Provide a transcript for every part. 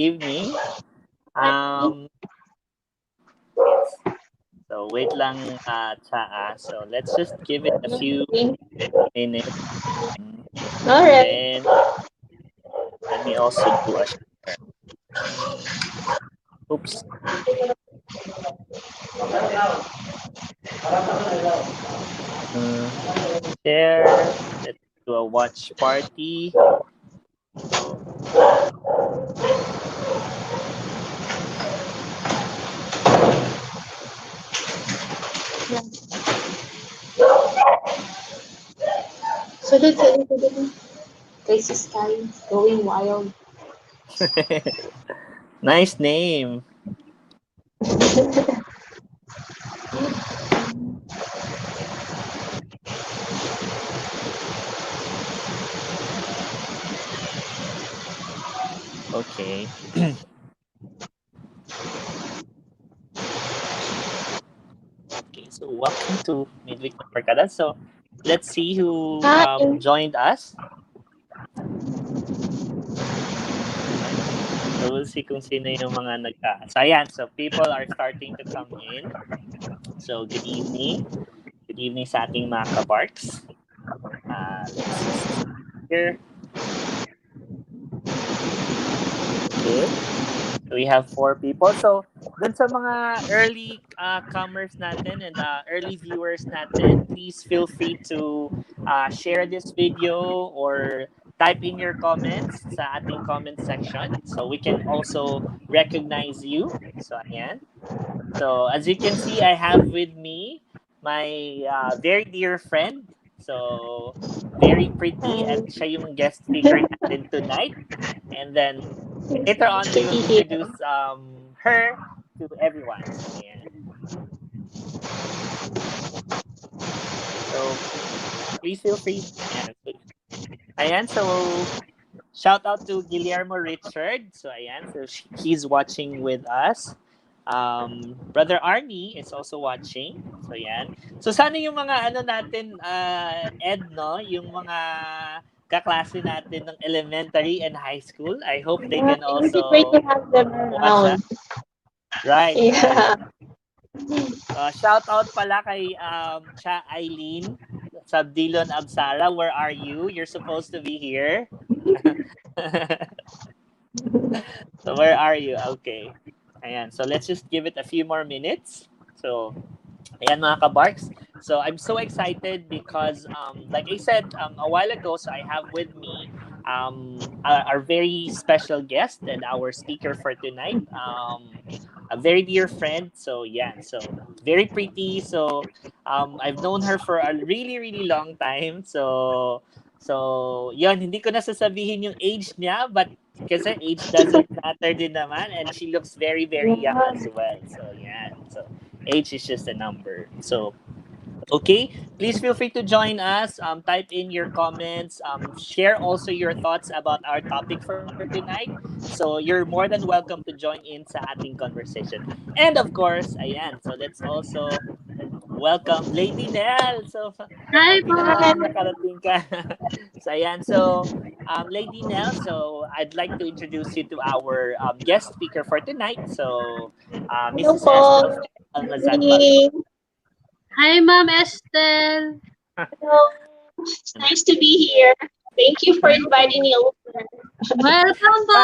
evening. Yes. So wait lang, Cha. So let's just give it a few minutes. All right. And let me also do a share. Oops. Share. Let's do a watch party. So that's it. Crazy Sky going wild. Nice name. Okay. Okay, so welcome to MidWeek ng Barkada. So let's see who joined us. So we'll see kung sino yung mga So ayan, so people are starting to come in. So good evening. Good evening sa ating mga Kabarkz. Let's just here. Okay. So we have 4 people. So dun sa mga early comers natin and early viewers natin, please feel free to share this video or type in your comments sa ating comment section so we can also recognize you. So ayan. So as you can see, I have with me my very dear friend. So very pretty at siya yung guest speaker natin tonight. And then later on we will introduce her to everyone. So ayan. So please feel free. Ayan, so shout out to Guillermo Richard. So ayan, so he's watching with us. Brother Arnie is also watching. So yan. So sana yung mga ano natin, Ed, no? Yung mga kaklase natin ng elementary and high school. I hope they can also great to have them around. Right. Yeah. Shout out pala kay Cha Eileen Sabdilon Absara. Where are you? You're supposed to be here. So where are you? Okay. Ayan. So let's just give it a few more minutes. So ayan mga Kabarkz. So I'm so excited because like I said a while ago, so I have with me our very special guest and our speaker for tonight. A very dear friend. So yeah, so very pretty. So I've known her for a really really long time. So yun, hindi ko na sasabihin yung age niya, but kasi age doesn't matter din naman, and she looks very very young as well. So yeah, so age is just a number. So okay, please feel free to join us. Type in your comments. Share also your thoughts about our topic for tonight. So you're more than welcome to join in sa ating conversation. And of course, ayan. So let's also welcome Lady Nell. So Hi happy po! naman nakarating ka. So ayan. So Lady Nell, so I'd like to introduce you to our guest speaker for tonight. So Mrs. Estelle Almazan. Hi, Ma'am Estelle! Hello. It's nice to be here. Thank you for inviting me over. Welcome po!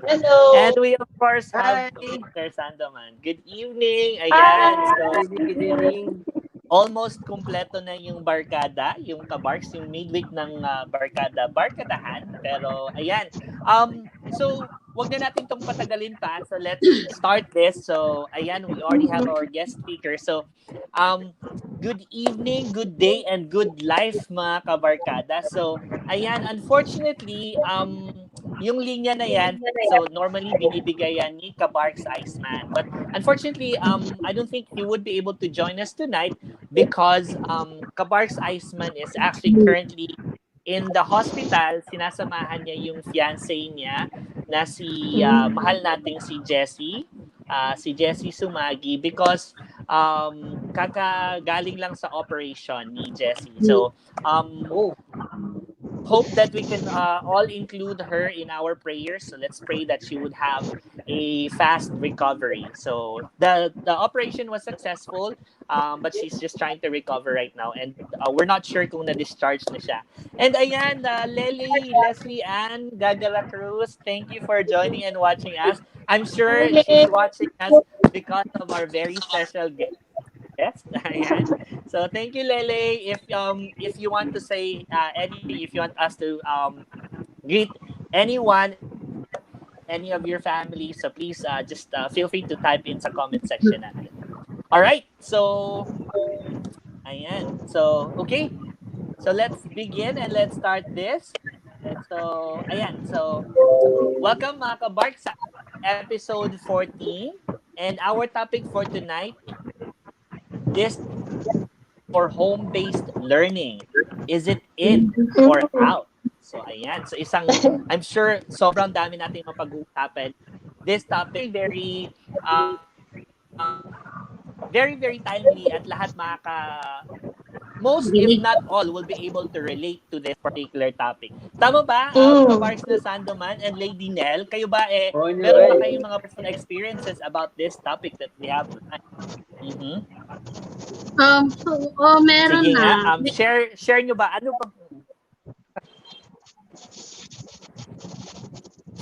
Hello. And we of course have Mr. Sandoman. Good evening. Ayan. So, good evening. Almost kompleto na yung Barkada, yung Kabarkz, yung midweek ng Barkadahan. Pero ayan. So wag na natin tong patagalin pa. So let's start this. So ayan, we already have our guest speaker. So good evening, good day, and good life mga Kabarkada. So ayan, unfortunately, yung linya na yan, so normally binibigay yan ni Kabarkz Iceman. But unfortunately, I don't think he would be able to join us tonight because Kabarkz Iceman is actually currently in the hospital. Sinasamahan niya yung fiancé niya na si mahal nating si Jessie Sumagi, because kakagaling lang sa operation ni Jessie. So hope that we can all include her in our prayers. So let's pray that she would have a fast recovery. So the operation was successful, but she's just trying to recover right now, and we're not sure kung na-discharge na siya. And ayan, Leslie Ann Gagala Cruz, thank you for joining and watching us. I'm sure she's watching us because of our very special guest. Ayan. So thank you, Lele. If you want to say anything, if you want us to greet anyone, any of your family, so please just feel free to type in sa comment section natin. All right. So ayan. So okay. So let's begin and let's start this. So ayan. So welcome mga kabark sa episode 14, and our topic for tonight is for home-based learning. Is it in or out? So, ayan. So, I'm sure sobrang dami natin mapag-uusapan. This topic, very, very timely at lahat most, if not all, will be able to relate to this particular topic. Tama ba, Kabarkz na Sandoman and Lady Nell? Kayo ba, meron ba kayong mga personal experiences about this topic that we have tonight? Mm-hmm. Meron Sige nga, na. share nyo ba? Ano ba?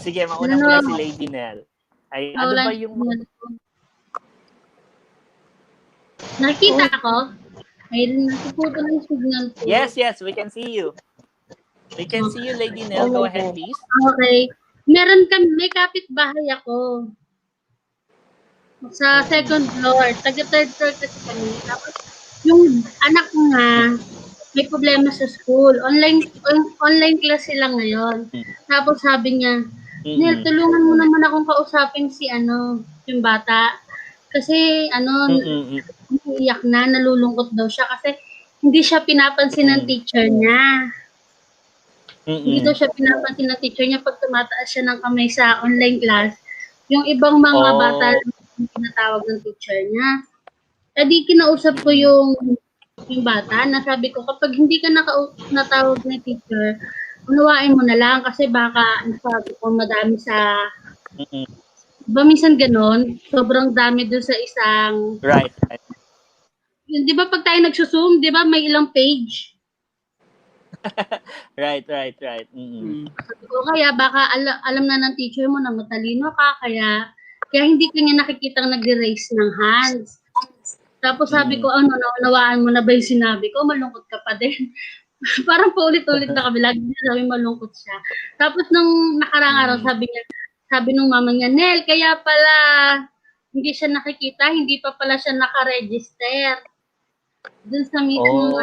Sige, mauna muna si Lady Nell. Ay, ano ba yung... Nakita ko? Ay, nakuputo ng signal ko. Yes, we can see you. We can see you, Lady Nell. Go ahead, please. Okay. May kapitbahay ako. Sa second floor. Taga-third floor kasi kami. Tapos, yung anak ko nga, may problema sa school. Online class sila ngayon. Tapos sabi niya, Nel, tulungan mo naman akong kausapin yung bata. Kasi, iiyak na, nalulungkot daw siya kasi hindi siya pinapansin ng teacher niya. Hindi daw siya pinapansin ng teacher niya pag tumataas siya ng kamay sa online class. Yung ibang mga bata yung tinatawag ng teacher niya. Di kinausap ko yung bata na sabi ko, kapag hindi ka natawag ng teacher, unawain mo na lang kasi baka sabi ko madami sa ba minsan ganon, sobrang dami doon sa isang right. Di ba pag tayo nagsusum, di ba may ilang page? right. Sabi ko, kaya baka alam na ng teacher mo na matalino ka, kaya hindi kanya nakikitang nag-raise ng hands. Tapos sabi ko, naunawaan mo na ba yung sinabi ko? Malungkot ka pa din. Parang paulit-ulit na kami. Lagi niya sabi malungkot siya. Tapos nung nakarang araw, sabi nung mama niya, Nel, kaya pala hindi siya nakikita, hindi pa pala siya nakaregister. Dun sa mismong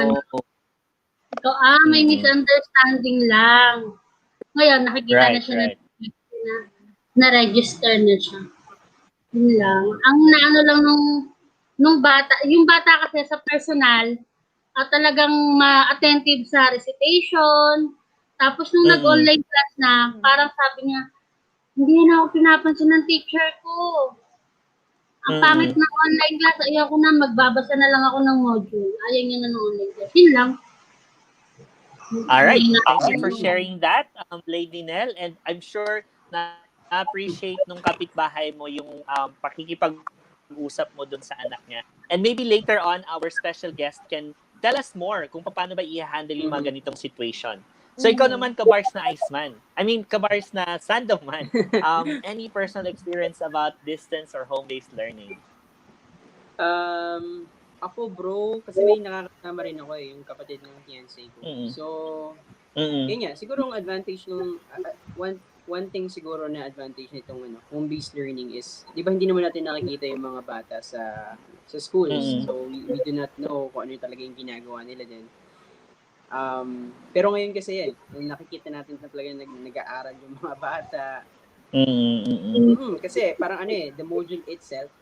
may misunderstanding lang. Ngayon, nakikita na siya na register na siya. Yun lang. Ang naano lang nung bata, yung bata kasi sa personal, talagang ma-attentive sa recitation. Tapos nung nag-online class na, parang sabi niya, hindi na ako pinapansin ng teacher ko. Ang pangit ng online class, ayaw ko na, magbabasa na lang ako ng module. Ayaw niya na ng online class. Yun lang. Alright, thank you for sharing that, Lady Nell. And I'm sure na appreciate nung kapitbahay mo yung pakikipag-usap mo dun sa anak niya. And maybe later on, our special guest can tell us more kung paano ba i-handle yung mga ganitong situation. So ikaw naman, Kabarkz na Iceman. Kabarkz na Sandoman. Any personal experience about distance or home-based learning? Ako bro, kasi may nakakasama rin ako yung kapatid ng fiancé ko. So, yun nga, siguro ang advantage nung, one thing siguro na advantage nitong home-based learning is, di ba hindi naman natin nakikita yung mga bata sa schools. So, we do not know kung ano talaga yung ginagawa nila din. Pero ngayon kasi nakikita natin na talaga nag-aaral yung mga bata. Kasi parang the module itself,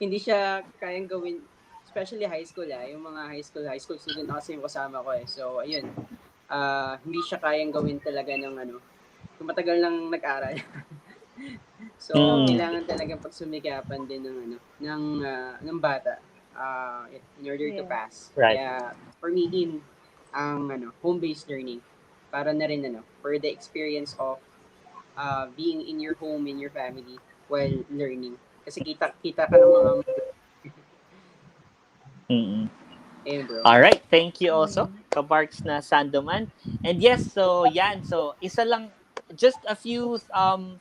hindi siya kayang gawin, especially high school yung mga high school student kasi yung kasama ko So ayun, hindi siya kayang gawin talaga ng kung matagal lang nag-aral. So kailangan talagang pagsumikapan din ng bata in order to pass. Right. Kaya for me ang home-based learning para na rin for the experience of being in your home, in your family while learning. Kasi kita ka ng mga Mm-mm. bro. All right, thank you also, Kabarkz na Sandoman. And yes, so yan, so isa lang, just a few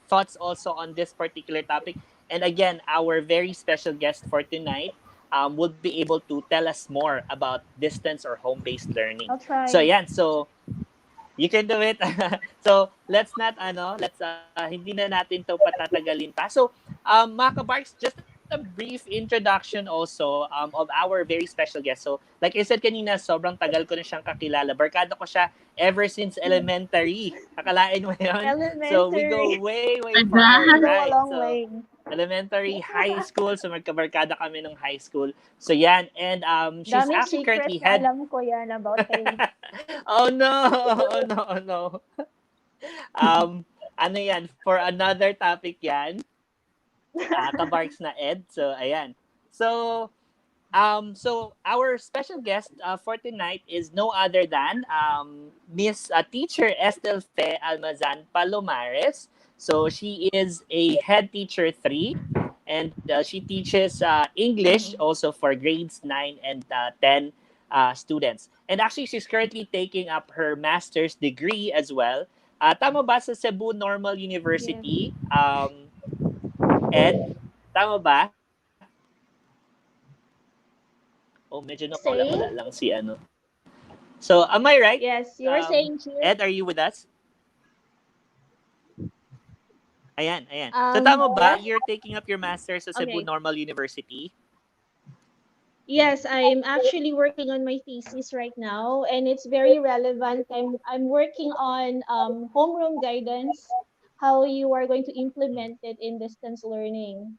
thoughts also on this particular topic. And again, our very special guest for tonight would be able to tell us more about distance or home-based learning. I'll try. So yan, so you can do it. So let's not hindi na natin to patatagalin pa. So mga Kabarkz, just a brief introduction also of our very special guest. So like I said kanina, sobrang tagal ko na siyang kakilala. Barkada ko siya ever since elementary. Akalain mo yun? So we go Elementary. way far, Ayan. Go a right? long So way. elementary, high school. So magkabarkada kami nung high school. So yan. And she's Daming actually secrets currently na head. alam ko yan about Faith. Oh no! Oh no! Oh no! Ano yan? For another topic yan. Kabarkz na Ed. So, ayan. So, so our special guest for tonight is no other than Miss Teacher Estel Fe Almazan Palomares. So she is a head teacher 3, and she teaches English also for grades 9 and 10 students. And actually, she's currently taking up her master's degree as well. Tama ba sa Cebu Normal Yes. University? Ed, tama ba? Oh, medyo nawala-wala Saying? lang si ano. So, am I right? Yes, you were saying here. Ed, are you with us? Ayan. So, tama ba? What? You're taking up your master's sa Cebu Okay. Normal University? Yes, I'm actually working on my thesis right now, and it's very relevant. I'm working on homeroom guidance, how you are going to implement it in distance learning.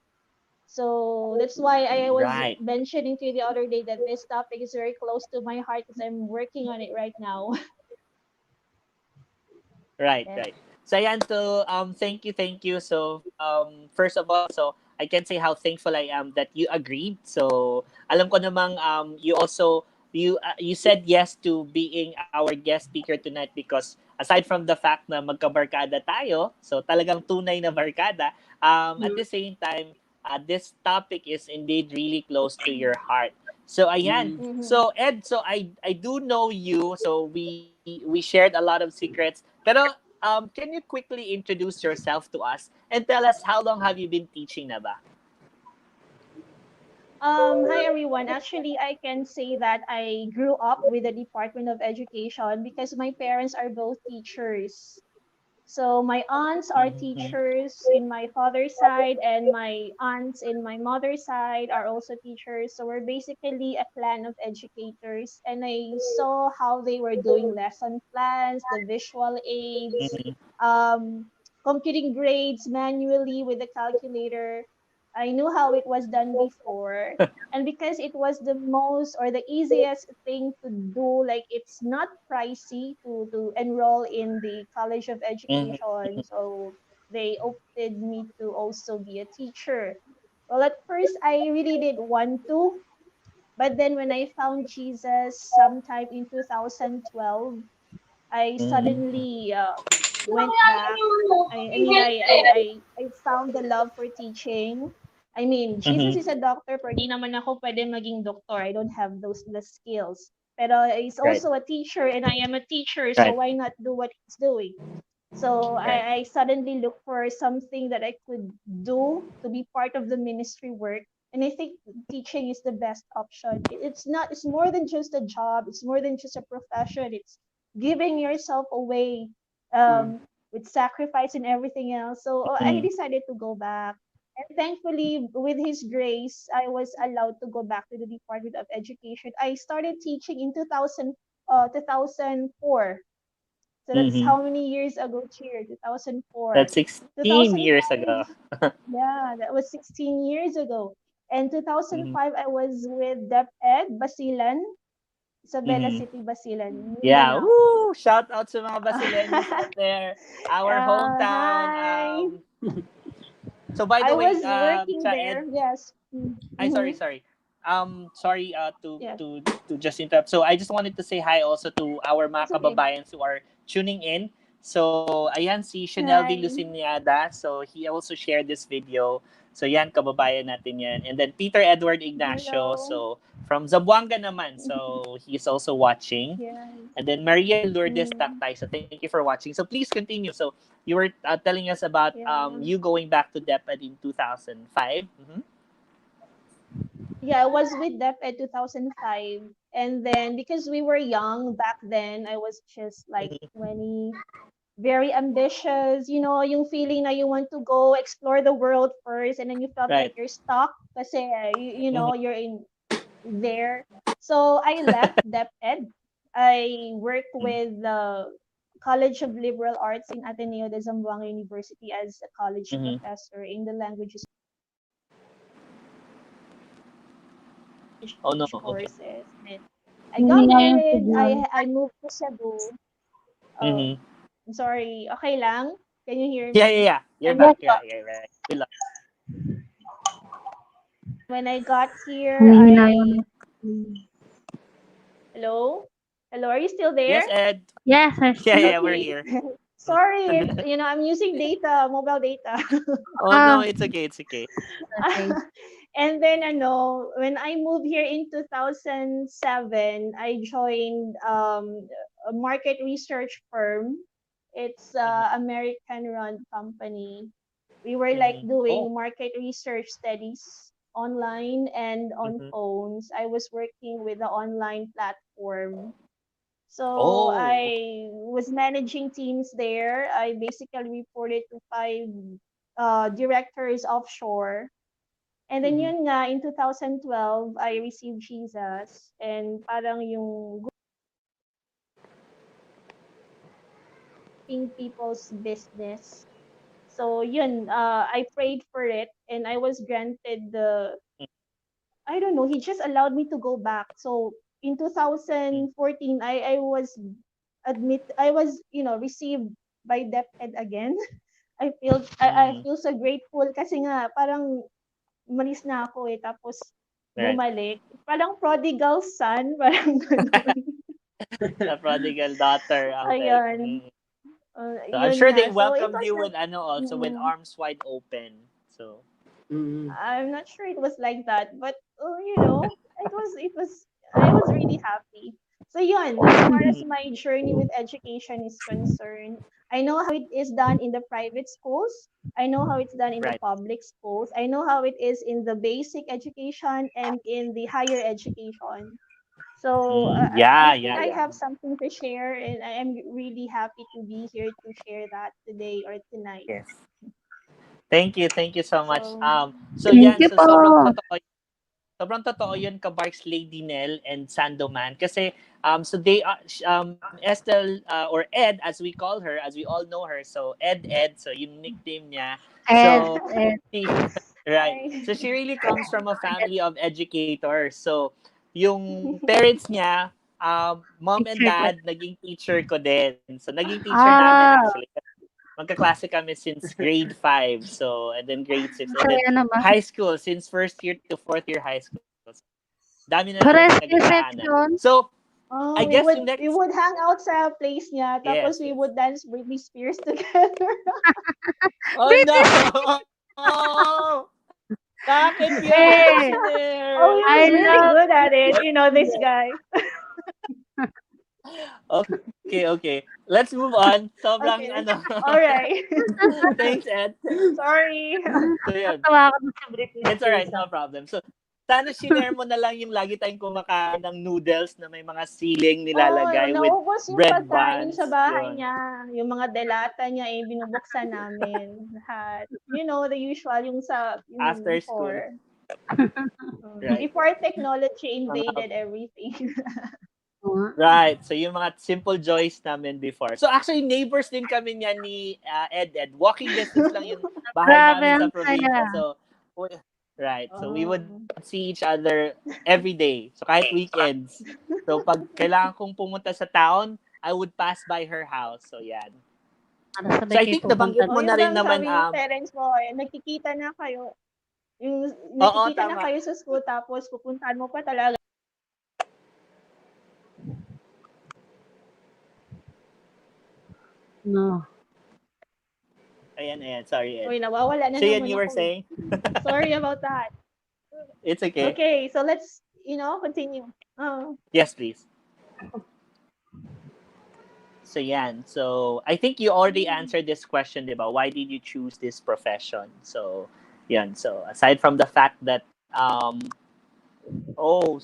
So that's why I was Right. mentioning to you the other day that this topic is very close to my heart because I'm working on it right now. Right. Yes. So, ayan. So, thank you. So, first of all, so I can say how thankful I am that you agreed. So, alam ko namang you said yes to being our guest speaker tonight because aside from the fact na magkabarkada tayo, so talagang tunay na barkada, at the same time, this topic is indeed really close to your heart. So, ayan. Mm-hmm. So, Ed, so I do know you. So, we shared a lot of secrets. Pero, can you quickly introduce yourself to us and tell us how long have you been teaching na ba? Hi everyone. Actually, I can say that I grew up with the Department of Education because my parents are both teachers. So my aunts are Mhm. teachers in my father's side, and my aunts in my mother's side are also teachers. So we're basically a clan of educators. And I saw how they were doing lesson plans, the visual aids, Mhm. um, computing grades manually with the calculator. I knew how it was done before. And because it was the most or the easiest thing to do, like it's not pricey to enroll in the College of Mhm. Education. So they opted me to also be a teacher. Well, at first, I really did want to. But then when I found Jesus sometime in 2012, I Mhm. suddenly went back. I found the love for teaching. I mean, Jesus Mhm. is a doctor, pero di naman ako pwede maging doctor. I don't have the skills. Pero he's Right. also a teacher, and I am a teacher, so Right. why not do what he's doing? So Right. I suddenly looked for something that I could do to be part of the ministry work. And I think teaching is the best option. It's not, it's more than just a job, it's more than just a profession. It's giving yourself away with sacrifice and everything else. So I Mhm. decided to go back. And thankfully, with His grace, I was allowed to go back to the Department of Education. I started teaching in 2004. So that's Mhm. how many years ago, Cheer? 2004. That's 16 years 2005, ago. yeah, that was 16 years ago. And Mhm. 2005, I was with DepEd, Basilan, Isabela Mhm. City, Basilan, Yeah. Mindanao. Woo! Shout out sa mga Basileños out there. Our hometown. Hi. So by I the way, was working Cha there, Ed, yes. ay Mm-hmm. sorry. sorry Yeah. to just interrupt. So I just wanted to say hi also to our mga It's okay. kababayans who are tuning in. So ayan si Chanel V. Hi. Luciniada. So he also shared this video. So yan, kababayan natin yan. And then Peter Edward Ignacio. Hello. So from Zamboanga naman. So he's also watching. Yeah. And then Maria Lourdes Mm. Taktay. So thank you for watching. So please continue. So you were telling us about Yeah. you going back to DepEd in 2005. Mm-hmm. Yeah, I was with DepEd 2005. And then because we were young back then, I was just like 20, very ambitious, yung feeling na you want to go explore the world first, and then you felt like Right. you're stuck kasi Mhm. you're in there. So I left DepEd. I worked with the College of Liberal Arts in Ateneo de Zamboanga University as a college Mhm. professor in the languages Oh no. Okay. courses. And I Hindi got nga yung married. signal. I moved to Cebu. Oh, Mhm. I'm sorry. Okay lang? Can you hear Yeah, me? You're I'm back. not, Yes po. You're right. We love. when I got here, Humihina yung... hello? Hello, are you still there? Yes, Ed. Yes, We're Okay. here. Sorry, I'm using data, mobile data. Oh no, it's okay. It's okay. okay. And then when I moved here in 2007, I joined a market research firm. It's a American run company. We were like Mhm. Oh. doing market research studies online and on Mhm. phones. I was working with the online platform. So Oh. I was managing teams there. I basically reported to 5 directors offshore. And then Mhm. yun nga, in 2012, I received Jesus. And parang yung good people's business. So yun, I prayed for it and I was granted I don't know, he just allowed me to go back. So in 2014, I was, received by DepEd again. I Mhm. feel so grateful kasi nga parang umalis na ako tapos Right. bumalik. Parang prodigal son, parang ganun. The prodigal daughter. Okay. Ayun. Mhm. So I'm Yun sure they nga. So it welcomed was you like, with also with mm, arms wide open. So. Mm. I'm not sure it was like that, but I was really happy. So yun, as far as Mhm. my journey with education is concerned, I know how it is done in the private schools. I know how it's done in the Right. public schools. I know how it is in the basic education and in the higher education. So I Yeah. think Yeah. I Yeah. have something to share, and I am really happy to be here to share that today or tonight. Yes. Thank you so much. So So Thank yan, you so po. sobrang totoo yun ka Barks Lady Nell and Sandoman kasi so they are Estel or Ed as we call her, as we all know her. So Ed, so yung nickname niya. Ed, So Ed. she, right. I So she really comes from a family of educators. So yung parents niya, mom and Teacher ko. dad naging teacher ko din. So naging teacher namin Ah, actually. Magkaklase kami since grade 5. So, and then grade 6. And then saya naman. high school, since first year to fourth year high school. Dami na namin Rescue pinagdadaanan. section. So, Oh, I guess yung we next, would hang out sa place niya, tapos yes, we yes. would dance Britney Spears together. Oh no! Oh! Bakit yan, Hey, Oh, he Shiner? was I really love good at it, this it. guy. Okay. Let's move on. Sobrang, Okay. All right. Thanks, Ed. Sorry. So, yun. Natawa ako dun sa Britney It's alright, Spears. no problem. So, sana share mo na lang yung lagi tayong kumakain ng noodles na may mga siling Oh, nilalagay with naubos yung bread pagkain sa buns. bahay Yun. niya. Yung mga delata niya, binubuksan namin. Lahat. The usual, yung After school. before. Right. Before technology invaded everything. Right. So, yung mga simple joys namin before. So, actually, neighbors din kami niya ni Ed. Walking distance lang yung bahay Grabe, namin sa ang probinsya. saya. So, right. So, we would Um, see each other every day. So, kahit weekends. So, pag kailangan kong pumunta sa town, I would pass by her house. So, yan. Para So, sabay I kayo think pupunta. nabanggit mo yun na rin lang naman, sabi ng parents mo, nagkikita na kayo. Yung Oo, nakikita na tama. kayo sa school tapos pupuntahan mo pa talaga. No. Ayan. Sorry, Ed. Uy, nawawala na So yan, naman you were ako. saying? Sorry about that. It's okay. Okay, so let's, continue. Yes, please. So yan. So I think you already answered this question, diba? Why did you choose this profession? So yan. So aside from the fact that oh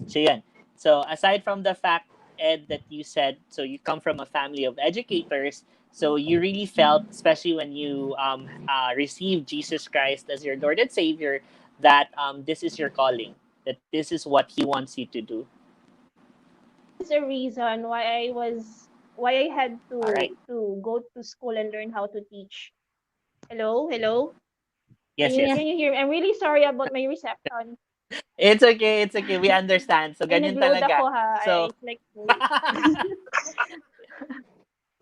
so yan. So aside from the fact, Ed, that you said, so you come from a family of educators, so you really felt, especially when you received Jesus Christ as your Lord and Savior, that this is your calling, that this is what He wants you to do. That's the reason why I had All right. to go to school and learn how to teach. Hello. Yes, Yeah. yes. Can you hear me? I'm really sorry about my reception. It's okay. It's okay. We understand. So Ay, ganyan nag-load talaga. ako ha. So It's like,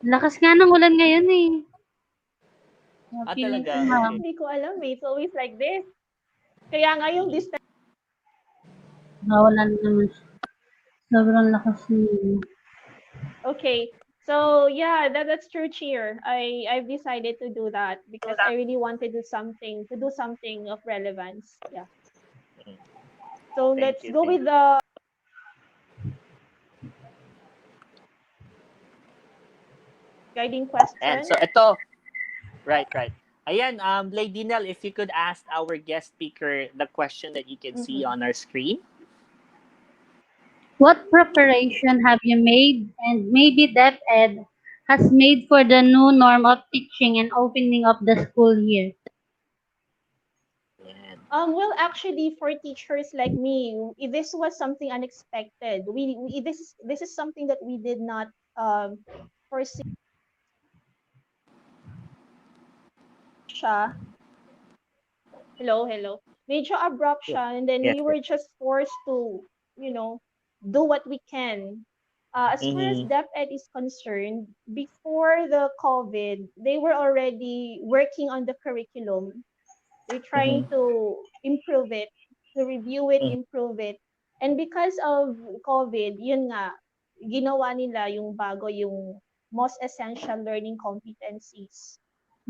Lakas nga ng ulan ngayon eh. Feeling ko talaga. Okay. hindi ko alam eh. It's always like this. Kaya nga yung distance. nawalan naman siya. Sobrang lakas ng Okay. So yeah, that's true, cheer. I've decided to do that because I really want to do something of relevance. Yeah. So Thank let's you. go Thank with you. the guiding And question. so ito, right. Ayan, Lady Nell, if you could ask our guest speaker the question that you can see on our screen. What preparation have you made and maybe DepEd has made for the new norm of teaching and opening of the school year? Ayan. Well, actually, for teachers like me, this was something unexpected. This is something that we did not foresee siya. Hello. Medyo abrupt siya, and then Yes. we were just forced to, do what we can. As far as Mm-hmm. DepEd is concerned, before the COVID, they were already working on the curriculum. They're trying Mm-hmm. to improve it, to review it, Mm-hmm. improve it. And because of COVID, yun nga, ginawa nila yung bago, yung most essential learning competencies.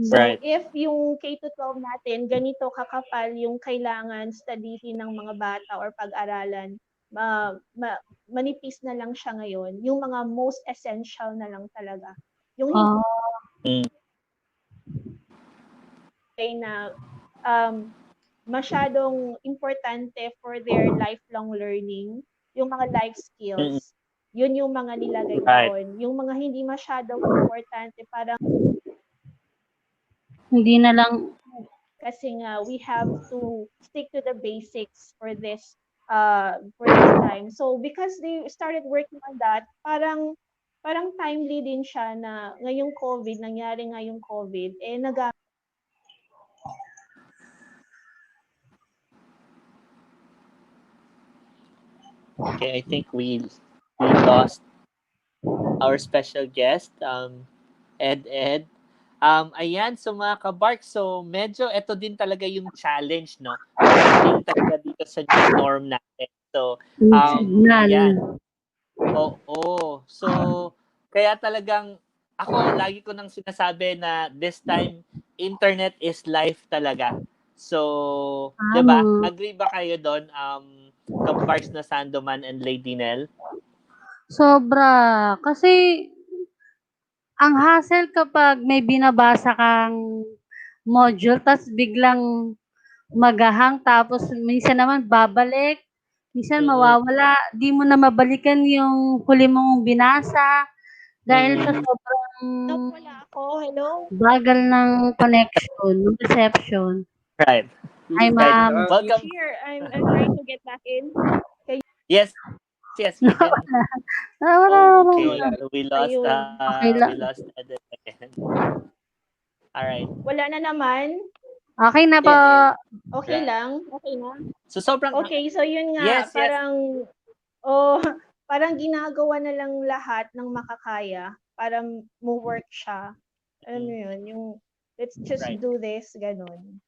So, Right. if yung K-12 natin, ganito kakapal yung kailangan studyhin ng mga bata or pag-aralan, manipis na lang siya ngayon. Yung mga most essential na lang talaga. Yung hindi Mm. na masyadong importante for their lifelong learning, yung mga life Mm-hmm. skills, yun yung mga nilagay Right. doon. Yung mga hindi masyadong importante, parang Hindi na lang kasi nga we have to stick to the basics for this time. So because they started working on that, parang timely din siya na ngayong COVID, nangyari ngayong COVID, Okay, I think we lost our special guest, Ed. Ayan, so mga kabark, so medyo ito din talaga yung challenge, no? Pagdating talaga dito sa new norm natin. So, signal. yan. Oo. So, kaya talagang ako, lagi ko nang sinasabi na this time, internet is life talaga. So, di ba? Tama. Agree ba kayo doon, Kabarkz na Sandoman and Lady Nell? Sobra. Kasi ang hassle kapag may binabasa kang module tas biglang maghahang tapos minsan naman babalik, minsan Mm-mm. mawawala, di mo na mabalikan yung huli mong binasa dahil sa Mm-mm. sobrang wala ako. Hello? bagal ng connection, ng reception. Right. Ay Right. ma'am, Welcome. Here, I'm trying to get back in. Yes, you can. nawala. Oh, okay. Wala. So Okay we lang. lost Ed again. All right. Wala na naman. Okay na po. Yan. Okay Right. lang. Okay na. So sobrang Okay, so yun nga, Yes. parang ginagawa na lang lahat ng makakaya para work siya. Alam mo yun, yung let's just Right. do this, ganun.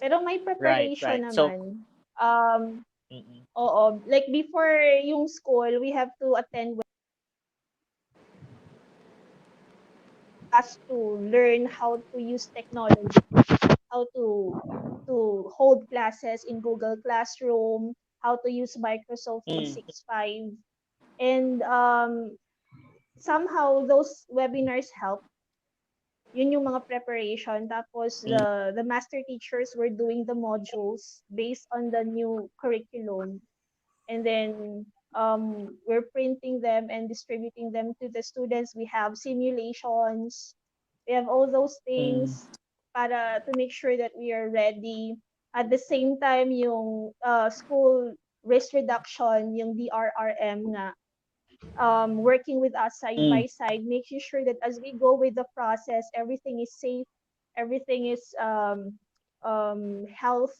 Pero may Right, preparation right. So, naman. Um, mm-mm, Oo. Like before yung school, we have to attend class to learn how to use technology, how to hold classes in Google Classroom, how to use Microsoft mm, 365. And somehow those webinars help. Yun yung mga preparation. Tapos mm, the master teachers were doing the modules based on the new curriculum. And then we're printing them and distributing them to the students. We have simulations. We have all those mm, things para to make sure that we are ready. At the same time, yung school risk reduction, yung DRRM nga, working with us side mm, by side, making sure that as we go with the process, everything is safe, everything is health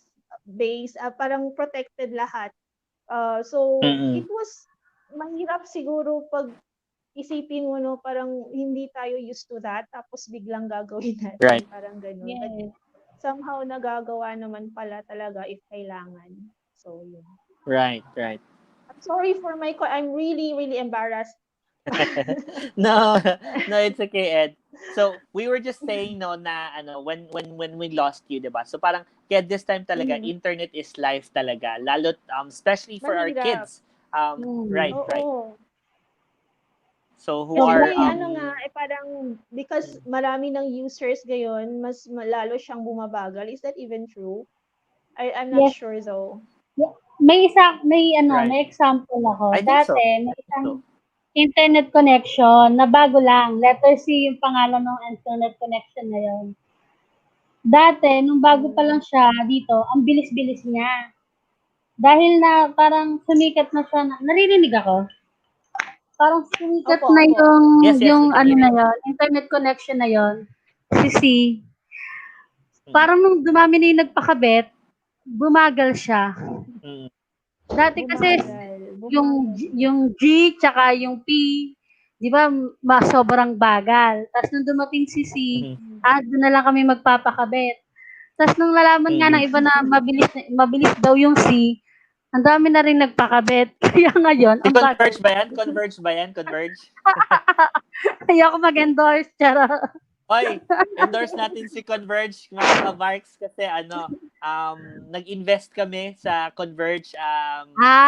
based, parang protected lahat. So mm, it was mahirap siguro pag isipin mo, no, parang hindi tayo used to that, tapos biglang gagawin right, natin, parang ganun. But Yes. somehow nagagawa naman pala talaga if kailangan. So, yun. right, right. I'm sorry for I'm really, really embarrassed. No, no, it's okay, Ed. So, we were just saying no na ano when we lost you, 'di ba? So parang kaya this time talaga Mhm. internet is life talaga. Lalo especially for our Mahirap. kids. Hmm. Right, right. Oo. So who are Sobra. Actually, ano nga, parang because marami ng users ngayon, mas lalo siyang bumabagal. Is that even true? I'm not Yes. sure though. right. May example ako. I think so. Dati, may I think isang so. internet connection na bago lang. Letter C yung pangalan ng internet connection na yun. Dati, nung bago pa lang Mm. siya dito, ang bilis-bilis niya. Dahil na parang sumikat na siya. Naririnig ako? Parang sumikat Opo, na opo. Yes, yes, yung we can ano hear na you. yun, internet connection na yun. Si C. Mm, Parang nung dumami na yung nagpakabit, bumagal siya. mm, Dati kasi mm, Bumagal. Bumagal. yung G tsaka yung P, 'di ba, sobrang bagal. Tapos nung dumating si C, mhm, doon na lang kami magpapakabit. Tapos nung nalaman nga ng mhm. iba na mabilis daw yung C, ang dami na rin nagpakabit. Kaya ngayon, Si ang bagal. Converge ba yan? Converge ba yan? Converge? Ayoko mag-endorse, charot. Oy, endorse natin si Converge, mga kabarks, kasi nag-invest kami sa Converge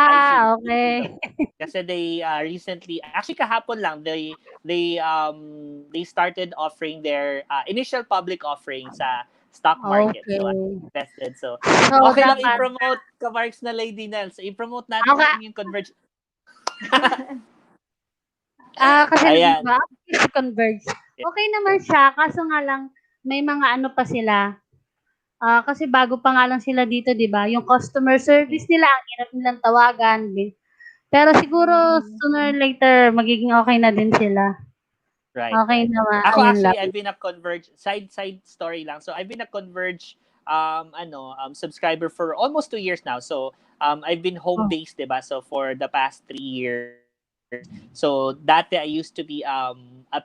ICT. So, Okay. kasi they recently, actually kahapon lang, they started offering their initial public offering sa stock market. So, I Okay. invested. So, So, okay lang dapat i-promote, kabarks na Lady Nels. So, i-promote natin okay. yung Converge. Kasi di Ayan. ba, si Converge, okay naman siya, kaso nga lang, may mga ano pa sila, kasi bago pa nga lang sila dito, di ba, yung customer service nila, ang hirap nilang tawagan. Pero siguro, Mm. sooner or later, magiging okay na din sila. Right, Okay right. naman, Ako ayun lang. actually, I've been a Converge side story lang. So I've been a Converge subscriber for almost 2 years now. So I've been home Oh, based, diba? So for the past 3 years. So dati I used to be a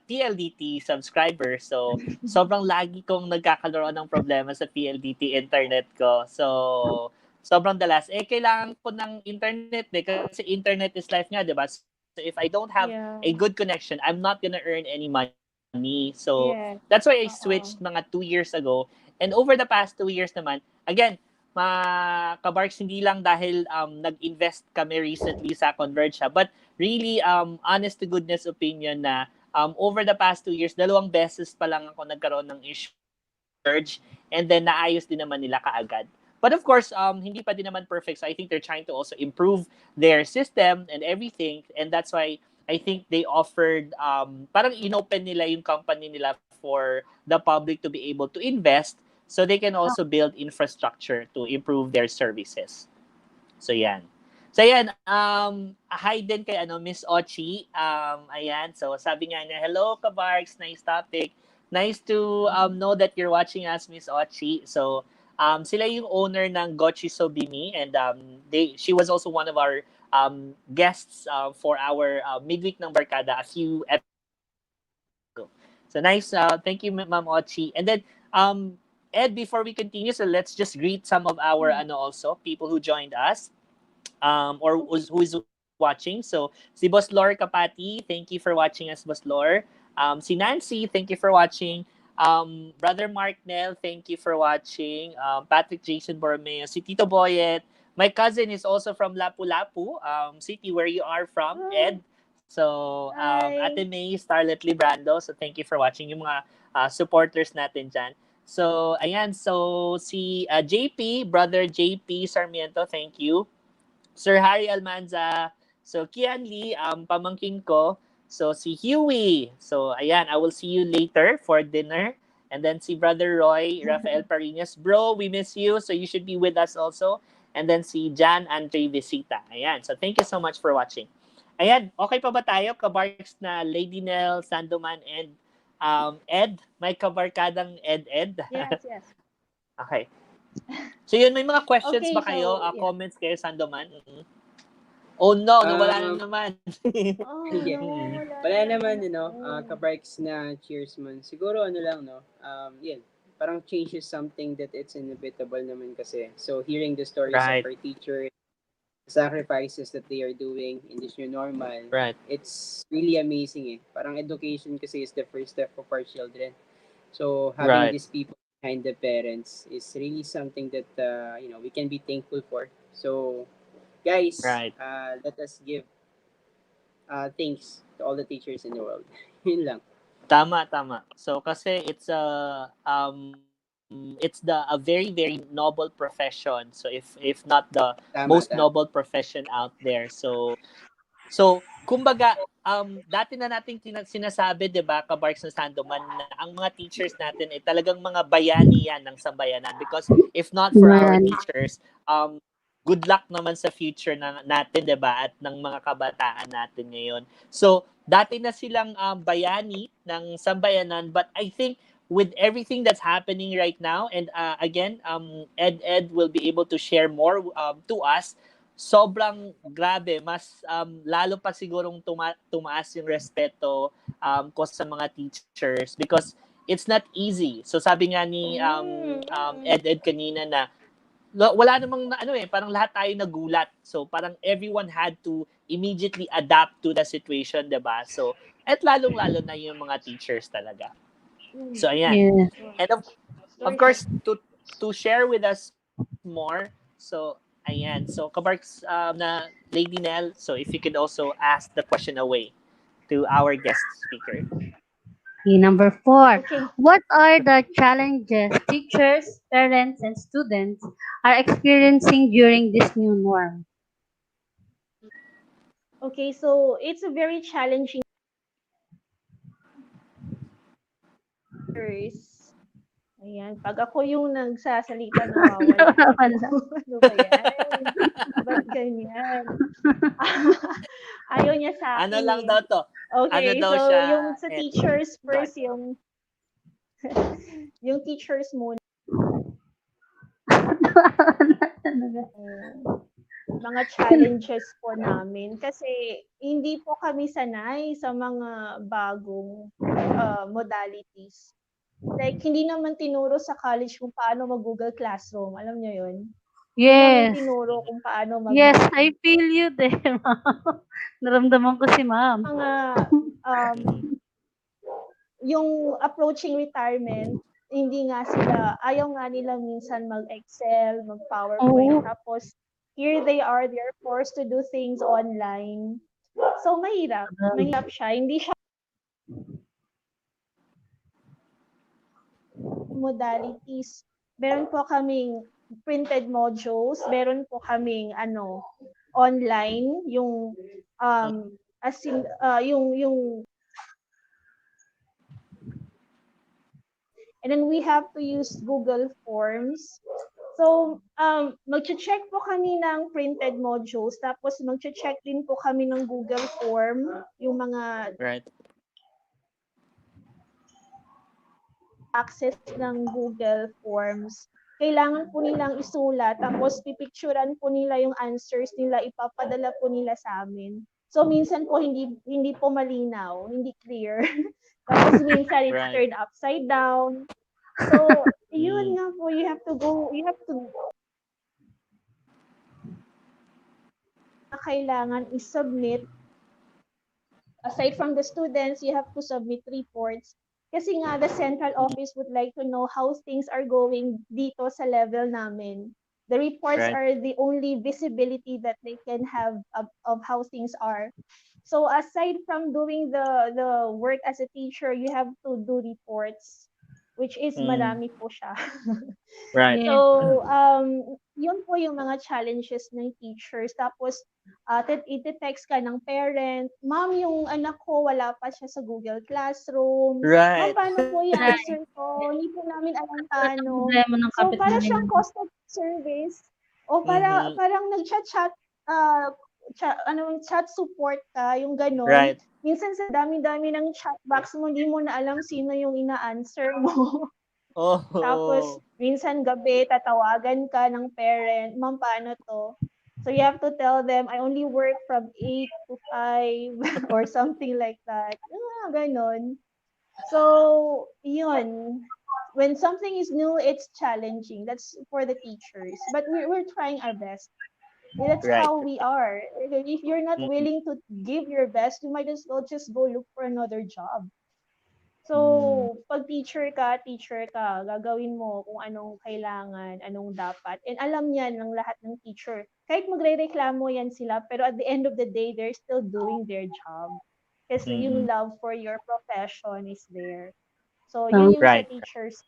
PLDT subscriber. So sobrang lagi kong nagkakaroon ng problema sa PLDT internet ko. So sobrang dalas. Kailangan ko ng internet kasi internet is life nga, diba? So if I don't have Yeah. a good connection, I'm not gonna earn any money. So Yes. that's why I Oo. switched mga 2 years ago. And over the past 2 years naman, again, mga kabarks, hindi lang dahil nag-invest kami recently sa Converge, but really, honest to goodness opinion na over the past 2 years, 2 beses pa lang ako nagkaroon ng issue Converge, and then naayos din naman nila kaagad. But of course, hindi pa din naman perfect. So I think they're trying to also improve their system and everything. And that's why I think they offered, parang inopen nila yung company nila for the public to be able to invest so they can also build infrastructure to improve their services. So yan. So yan, hi din kay Miss Ochi. Ayan, so sabi nga niya, hello Kabarkz, nice topic. Nice to know that you're watching us, Miss Ochi. So sila yung owner ng Gochi Sobimi, and she was also one of our guests for our midweek ng Barkada a few episodes ago. So nice, thank you Ma'am Ochi. And then Ed, before we continue, so let's just greet some of our also people who joined us, or who is watching. So si Boss Lore Kapati, thank you for watching us, Boss Lore. Si Nancy, thank you for watching. Brother Mark Nell, thank you for watching. Patrick Jason Borromeo, si Tito Boyet. My cousin is also from Lapu-Lapu, city where you are from, Ed. So, Hi. Ate May, Starlet Librando. So, thank you for watching yung mga supporters natin dyan. So, ayan. So, si JP, Brother JP Sarmiento, thank you. Sir Harry Almanza. So, Kian Lee, pamangkin ko. So, si Huey. So, ayan, I will see you later for dinner. And then si Brother Roy, Rafael Parinas. Bro, we miss you. So, you should be with us also. And then si Jan Andre Visita. Ayan. So, thank you so much for watching. Ayan, okay pa ba tayo? Kabarkz na Lady Nell, Sandoman, and Ed? May kabarkadang Ed? Yes, yes. Okay. So yun, may mga questions Okay, ba kayo? so yeah. Comments kayo, Sandoman? Oh no, nawala na Um, naman. Oh Yeah. no, Wala naman, Oh. Kabarkz na cheersman. Siguro ano lang, no? Yun. Parang change is something that it's inevitable naman kasi. So, hearing the stories Right. of our teachers, the sacrifices that they are doing in this new normal, Right. it's really amazing eh. Parang education kasi is the first step of our children. So, having Right. these people behind the parents is really something that, we can be thankful for. So, guys, Right. let us give thanks to all the teachers in the world. Yun lang. Tama. So kasi it's a very noble profession. So if not the Tama, most tama. noble profession out there. So, kumbaga, dati na nating sinasabi, di ba, Kabarkz na Sandoman, na ang mga teachers natin ay talagang mga bayani yan ng sambayanan. Because if not for our Bayani. teachers, good luck naman sa future natin, di ba, at ng mga kabataan natin ngayon. So, dati na silang bayani ng sambayanan, but I think with everything that's happening right now, and again, Ed will be able to share more to us, sobrang grabe, mas lalo pa sigurong tumaas yung respeto ko sa mga teachers because it's not easy. So sabi nga ni Ed kanina na wala namang parang lahat tayo nagulat. So parang everyone had to immediately adapt to the situation, 'di ba? So at lalong-lalo na yung mga teachers talaga. So ayan. Yeah. And of course to share with us more. So ayan. So Kabarkz na Lady Nell, so if you could also ask the question away to our guest speaker. Okay, number 4. Okay. What are the challenges teachers, parents, and students are experiencing during this new norm? Okay, so it's a very challenging years. Ayan, pag ako yung nagsasalita, nawawala ako. Ano ba yan? Ba't ganyan? Ayaw niya sa Ano akin lang eh. daw to? Ano Okay, daw so siya? yung sa teachers Go ahead. first, yung teachers muna. Mga challenges po namin kasi hindi po kami sanay sa mga bagong modalities. Like, hindi naman tinuro sa college kung paano mag-Google Classroom. Alam niyo yun? Hindi namin Yes. tinuro kung paano Yes, I feel you there, ma'am. Naramdaman ko si ma'am. mga yung approaching retirement, hindi nga sila, ayaw nga nila minsan mag-Excel, mag-PowerPoint. Oo. Tapos, here they are forced to do things online. So, mahirap. Mahirap siya. Hindi siya modalities. Meron po kaming printed modules, meron po kaming online, yung yung and then we have to use Google Forms. So, mag-check po kami ng printed modules, tapos mag-check din po kami ng Google Form, yung mga Right. access ng Google Forms. Kailangan po nilang isulat, tapos pipicturean po nila yung answers nila, ipapadala po nila sa amin. So, minsan po hindi po malinaw, hindi clear. Tapos minsan it's turned upside down. So, yun nga po, you have to kailangan i-submit. Aside from the students, you have to submit reports. Kasi nga, the central office would like to know how things are going dito sa level namin. The reports Right. are the only visibility that they can have of how things are. So aside from doing the work as a teacher, you have to do reports, which is madami po siya. Right. Yes. So, yun po yung mga challenges ng teachers. Tapos, iti-text ka ng parent, ma'am, yung anak ko, wala pa siya sa Google Classroom. Ma'am, Right. paano po Right. i-answer ko? Hindi po namin alam Ang paano. problema ng So, para kapitbahay siyang natin. cost of service. O parang nag-chat, chat support ka, yung ganon. Right. Minsan sa dami-dami ng chat box mo, hindi mo na alam sino yung ina-answer mo. Oh. Tapos, minsan gabi, tatawagan ka ng parent, ma'am, paano to? So, you have to tell them, I only work from 8 to 5 or something like that. Ganon. So, yun. When something is new, it's challenging. That's for the teachers. But we're trying our best. That's Right. how we are. If you're not willing to give your best, you might as well just go look for another job. So, pag teacher ka, gagawin mo kung anong kailangan, anong dapat. And alam yan ng lahat ng teacher. Kahit magre-reklamo yan sila, pero at the end of the day, they're still doing their job. Kasi yung love for your profession is there. So, yun yung sa Right. teachers.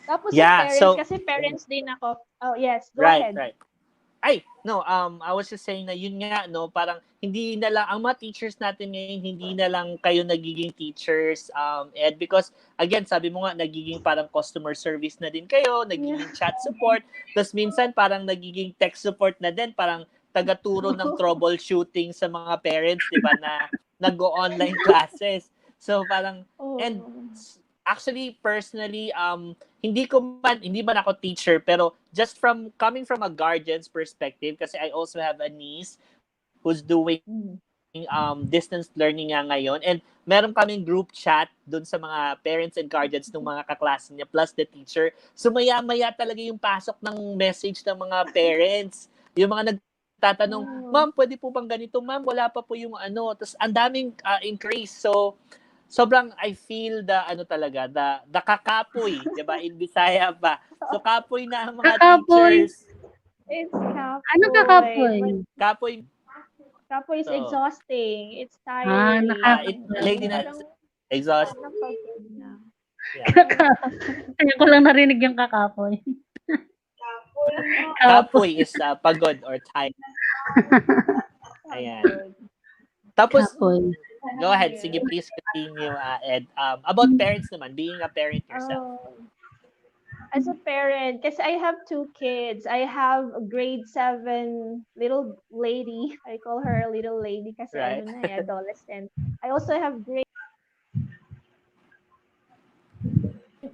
Tapos Yeah, sa parents, so kasi parents din ako. Oh, yes. Go right, ahead. right. Ay, no, I was just saying na yun nga, no, parang hindi na lang, ang mga teachers natin ngayon, hindi na lang kayo nagiging teachers, Ed, because, again, sabi mo nga, nagiging parang customer service na din kayo, nagiging chat support, tapos minsan parang nagiging tech support na din, parang tagaturo ng troubleshooting sa mga parents, di ba, na nag-online classes. So, parang, and actually, personally, hindi man ako teacher, pero just from coming from a guardian's perspective, kasi I also have a niece who's doing distance learning nga ngayon, and meron kaming group chat dun sa mga parents and guardians ng mga kaklase niya plus the teacher. So maya-maya talaga yung pasok ng message ng mga parents, yung mga nagtatanong, ma'am, pwede po bang ganito? Ma'am, wala pa po yung ano. Tapos ang daming increase. So sobrang I feel talaga, the kakapoy, 'di ba? In Bisaya pa. So kapoy na ang mga Kakapoy. teachers. It's kapoy. Ano kakapoy? Kapoy. Kapoy is So, exhausting. It's tiring. Lady na exhausting. Napagod na. Yeah. Kaya ko lang narinig yung kakapoy. Kapoy is pagod or tired. Ayan. Tapos, Kapoy. go ahead. Sige, please continue, Ed. About parents naman, being a parent yourself. As a parent, kasi I have 2 kids. I have a grade 7 little lady. I call her a little lady kasi Right. adolescent. I also have grade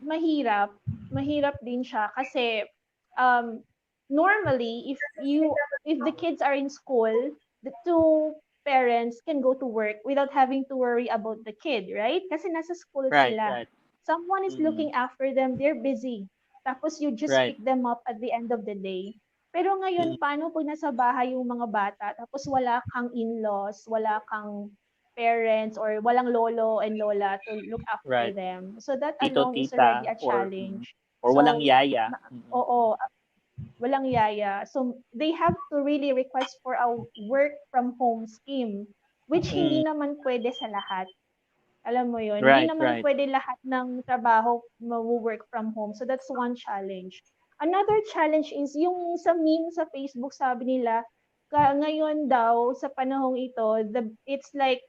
mahirap din siya kasi normally if the kids are in school, the 2 parents can go to work without having to worry about the kid, right? Kasi nasa school sila. Right. Someone is looking after them, they're busy. Tapos you just pick them up at the end of the day. Pero ngayon, paano pag nasa bahay yung mga bata, tapos wala kang in-laws, wala kang parents, or walang lolo and lola to look after them. So that Tito, alone is tita, already a challenge. Or So, walang yaya. Oo, walang yaya. So they have to really request for a work from home scheme, which hindi naman pwede sa lahat. Alam mo yun, hindi naman pwede lahat ng trabaho mag-work from home. So that's one challenge. Another challenge is yung sa meme sa Facebook, sabi nila, ngayon daw sa panahong ito, it's like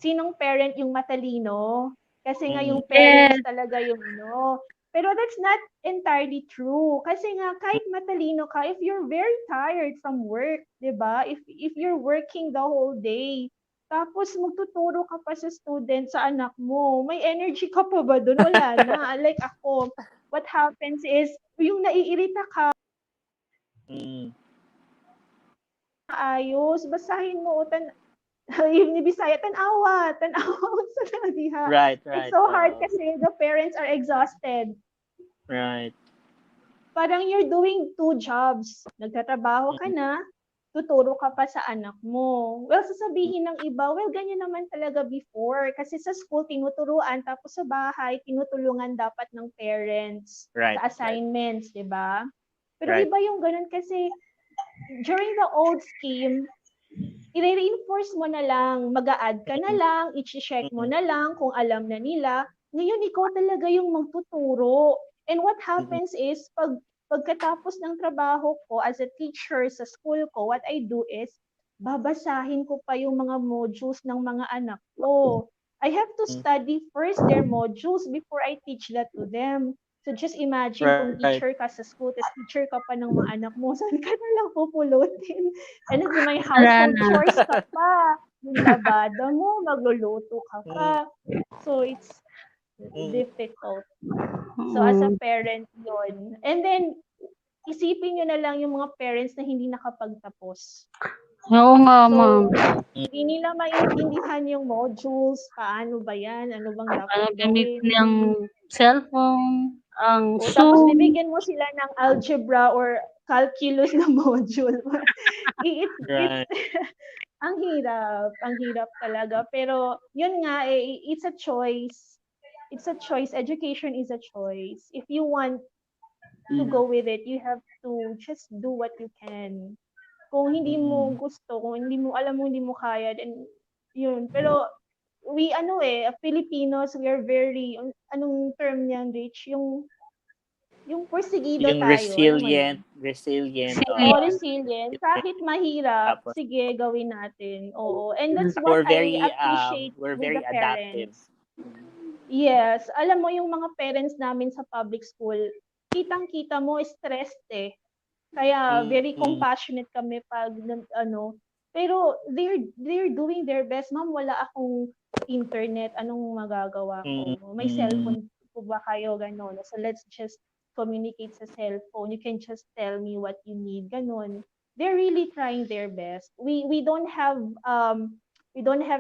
sinong parent yung matalino? Kasi nga yung parents talaga yung Pero that's not entirely true. Kasi nga, kahit matalino ka, if you're very tired from work, di ba? If you're working the whole day, tapos magtuturo ka pa sa student, sa anak mo, may energy ka pa ba doon? Wala na. Like ako, what happens is, yung naiirita ka, ayos, basahin mo, Yung ni Bisaya, tanawa sa diha. Right, It's right. so hard kasi the parents are exhausted. Right. Parang you're doing two jobs. Nagtatrabaho ka na, tuturo ka pa sa anak mo. Well, sasabihin ng iba, well, ganyan naman talaga before. Kasi sa school, tinuturuan, tapos sa bahay, tinutulungan dapat ng parents Right. sa assignments, di ba? Pero Right. iba yung ganun kasi during the old scheme, i-reinforce mo na lang, mag-a-add ka na lang, i-check mo na lang kung alam na nila. Ngayon, ikaw talaga yung magtuturo. And what happens is, pagkatapos ng trabaho ko as a teacher sa school ko, what I do is, babasahin ko pa yung mga modules ng mga anak ko. I have to study first their modules before I teach that to them. So just imagine kung Right. teacher ka sa school, tapos teacher ka pa ng mga anak mo, saan ka na lang pupulutin? And then may household chores ka pa. Yung labada mo, magluluto ka pa. So it's difficult. So as a parent yun. And then, isipin nyo na lang yung mga parents na hindi nakapagtapos. Oo nga, So, ma'am. hindi nila maintindihan yung modules, paano ba yan, ano bang dapat Ano gamitin gawin. yung cellphone, ang O, tapos Zoom. bibigyan mo sila ng algebra or calculus na module. Right. Ang hirap talaga. Pero, yun nga, it's a choice. It's a choice. Education is a choice. If you want to go with it, you have to just do what you can. Kung hindi mo gusto, kung hindi mo alam mo hindi mo kaya, then yun. Pero Filipinos, we are very anong term niyan, Rich? Yung porsigido Yung tayo, alam mo yun? resilient. Resilient. Kahit mahirap, Tapos, sige, gawin natin. Oo. And that's we're what very I appreciate we're with very the adaptive. parents. Yes. Alam mo, yung mga parents namin sa public school, kitang-kita mo, stressed eh. Kaya very compassionate kami pag pero they're doing their best. Ma'am, wala akong internet, anong magagawa ko? May cellphone po ba kayo, gano'n? So let's just communicate sa cellphone. You can just tell me what you need, gano'n. They're really trying their best. We don't have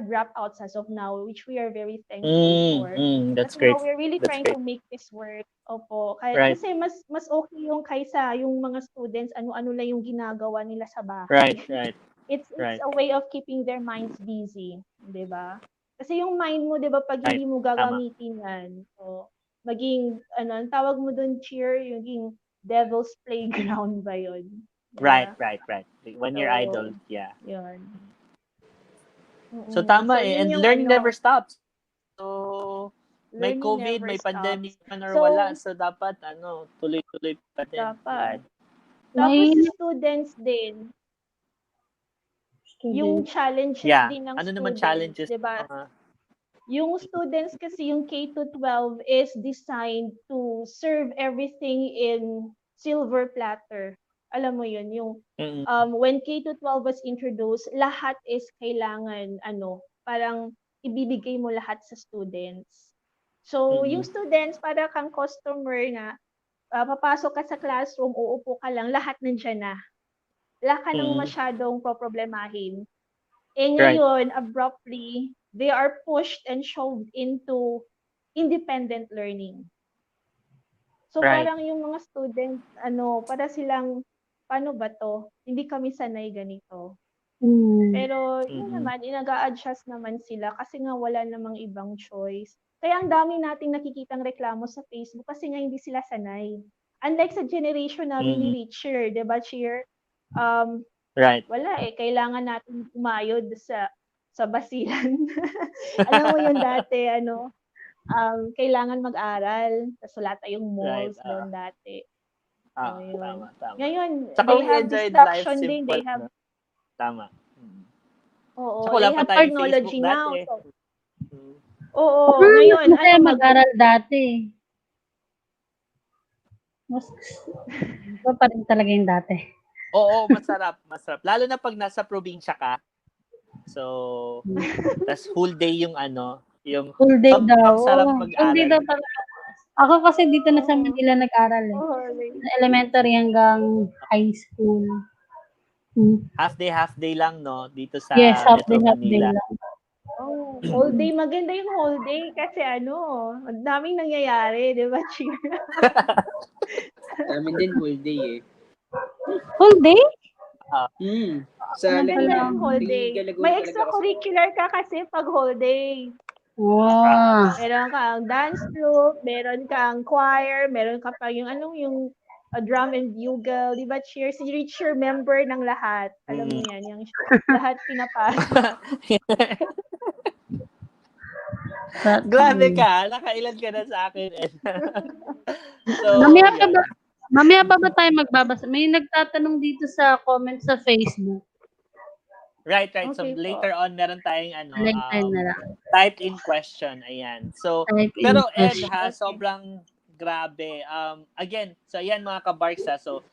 dropouts as of now, which we are very thankful for. That's Kasi great. we're really That's trying great. to make this work. Opo. Right. Kasi mas okay yung kaysa yung mga students, ano-ano lang yung ginagawa nila sa bahay. Right. It's Right. a way of keeping their minds busy, 'di ba? Kasi yung mind mo, 'di ba, pag Right. hindi mo gagamitin yan, so maging ang tawag mo doon, cheer, yung devil's playground ba 'yon? Right. When you're So, idle, yeah. 'Yun. So tama So, eh. yun And yung learning never stops. So may learning COVID, never may pandemic stops. man or So, wala. So dapat tuloy-tuloy pa din. dapat. May Tapos students din, yung challenges Yeah. din ng Ano naman students, challenges? 'di ba? Yung students kasi, yung K-12 is designed to serve everything in silver platter. Alam mo yun, yung when K-12 was introduced, lahat is kailangan parang ibibigay mo lahat sa students. So, yung students, para kang customer nga, papasok ka sa classroom, uupo ka lang, lahat nandiyan na. Wala ka nang masyadong poproblemahin. Ngayon, abruptly, they are pushed and shoved into independent learning. So, parang yung mga students, para silang, paano ba to? Hindi kami sanay ganito. Pero, yun naman, nag-a-adjust naman sila kasi nga wala namang ibang choice. Kaya ang dami nating nakikitang reklamo sa Facebook kasi nga hindi sila sanay. Unlike sa generation namin ni Richard, 'di ba, Cheer? Right. Wala kailangan natin umayod sa basilan. Alam mo yung dati, kailangan mag-aral, tapos wala tayong malls doon dati. Tama. Ngayon, Tsaka they we have enjoyed distraction life din. simple, They have, Tama. oo, Tsaka wala they pa have tayong technology Facebook now. dati. So, oo, ngayon, Kasi mag-aral dati. Mas iba pa rin talaga yung dati. Oo, masarap. Lalo na pag nasa probinsya ka. So, tas whole day yung yung Full day daw. sarap Full mag-aral. day daw talaga. Ako kasi dito na sa Manila nag-aral eh. oh, Elementary hanggang high school. Half day lang, no? Dito sa Yes, half Metro day Manila. lang. Oh, whole day. Maganda yung whole day kasi ang daming nangyayari, di ba, Cheer? Amin din whole day eh. Whole day? Sa Ano Maganda pala? yung whole day. Laguna May talaga kasi. extracurricular ka kasi pag whole day. Wow. Meron kang dance troupe, meron kang choir, meron ka pa yung yung drum and bugle, di ba, Cheer? Si Richard member ng lahat. Alam mo yan, yung lahat pinapasok. Grabe ka, nakailan ka na sa akin. So, Mamaya pa ba tayo magbabasa? May nagtatanong dito sa comment sa Facebook. right. So Okay po. later on, meron tayong Later na lang. type in question. Ayan. So, Type in pero Ed question. ha, Okay. sobrang grabe. Again, so ayan mga kabarks ha. So,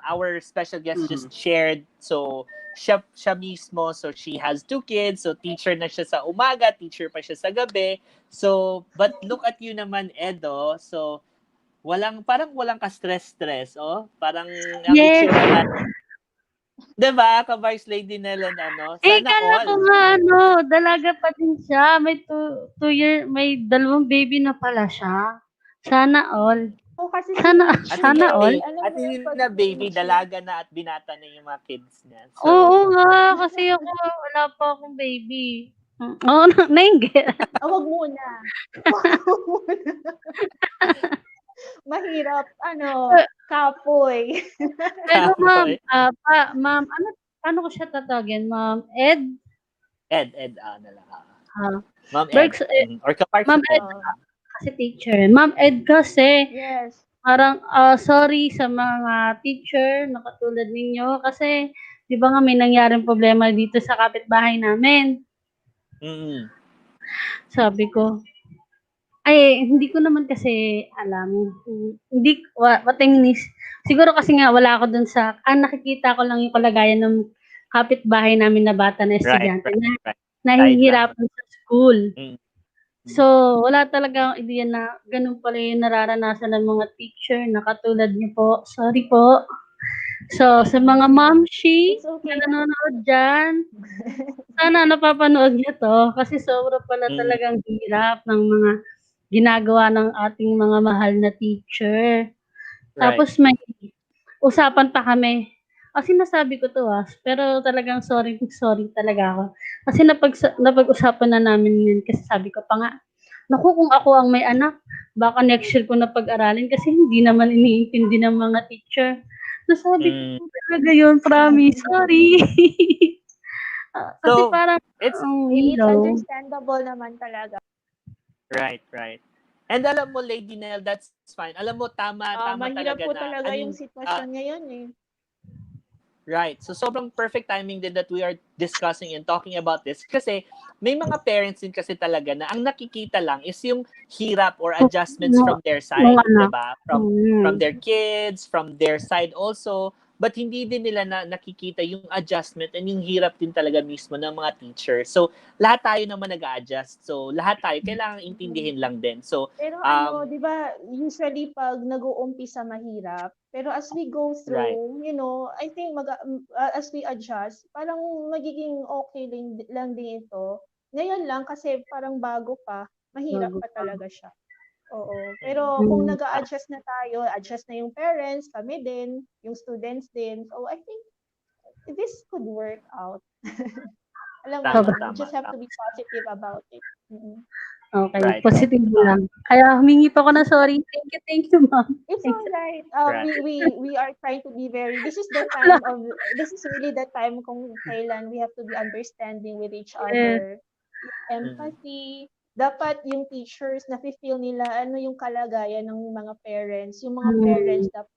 our special guest just shared. So, siya mismo, so she has 2 kids. So, teacher na siya sa umaga, teacher pa siya sa gabi. So, but look at you naman, Edo. So, parang walang ka-stress, oh. Parang ang Yes. itsura na. Diba, Kabarkz Lady Nellen, sana Kala all. ko nga, dalaga pa din siya. May 2 year, may 2 baby na pala siya. Sana all. O kasi si Sana Richard, all. alam At mo yung hindi pag na si baby, Richard, dalaga na at binata na yung mga kids niya. So, Oo nga, kasi ako, wala pa akong baby. Oo, nainggit. wag muna. Wag muna. Mahirap, kapoy. Pero ma'am, Kapoy. ma'am, paano ko siya tatawagin? Ma'am Ed? Ed, na lang. Ma'am Ed. Berks, Or Kabarkz Ma'am Ed. Ed, kasi teacher. Ma'am Ed kasi, Yes. parang sorry sa mga teacher na katulad ninyo kasi di ba nga may nangyaring problema dito sa kapitbahay namin. Sabi ko, hindi ko naman kasi alam. Hindi, what I mean is, siguro kasi nga wala ako dun nakikita ko lang yung kalagayan ng kapitbahay namin na bata na estudyante Right. na nahihirapan sa school. Mm. So, wala talaga akong ideya na ganun pala yung nararanasan ng mga teacher na katulad niyo po. Sorry po. So, sa mga momshi It's okay. na nanonood dyan, sana napapanood niyo to kasi sobra pala talagang hirap ng mga ginagawa ng ating mga mahal na teacher. Tapos may usapan pa kami. Kasi nasabi ko to pero talagang sorry talaga ako. Kasi napag-usapan na namin yun kasi sabi ko pa nga, naku kung ako ang may anak, baka next year ko na pag-aralin kasi hindi naman iniintindi ng mga teacher. Nasabi ko talaga yun, promise, sorry. Kasi So, parang, It's understandable naman talaga. Right. And alam mo, Lady Nell, that's fine. Alam mo, tama Mahirap talaga po na. talaga yung sitwasyon ngayon eh. Right. So, sobrang perfect timing din that we are discussing and talking about this. Kasi, may mga parents din kasi talaga na ang nakikita lang is yung hirap or adjustments from their side. Diba? From their kids, from their side also. But hindi din nila nakikita yung adjustment and yung hirap din talaga mismo ng mga teachers. So, lahat tayo naman nag-a-adjust. So, lahat tayo kailangan intindihin lang din. So, pero di ba, usually pag nag-uumpisa mahirap, pero as we go through, I think as we adjust, parang magiging okay lang din ito. Ngayon lang kasi parang bago pa, mahirap pa talaga siya. Oo. Pero kung nag-a-adjust na tayo, adjust na yung parents, kami din, yung students din. So, I think this could work out. Alam mo, you just have to be positive about it. Okay, Right. positive lang. Kaya humingi pa ako na sorry. Thank you, ma'am. It's alright. We are trying to be this is really the time kung kailan we have to be understanding with each other. Empathy. Dapat yung teachers na-feel nila yung kalagayan ng mga parents. Yung mga parents dapat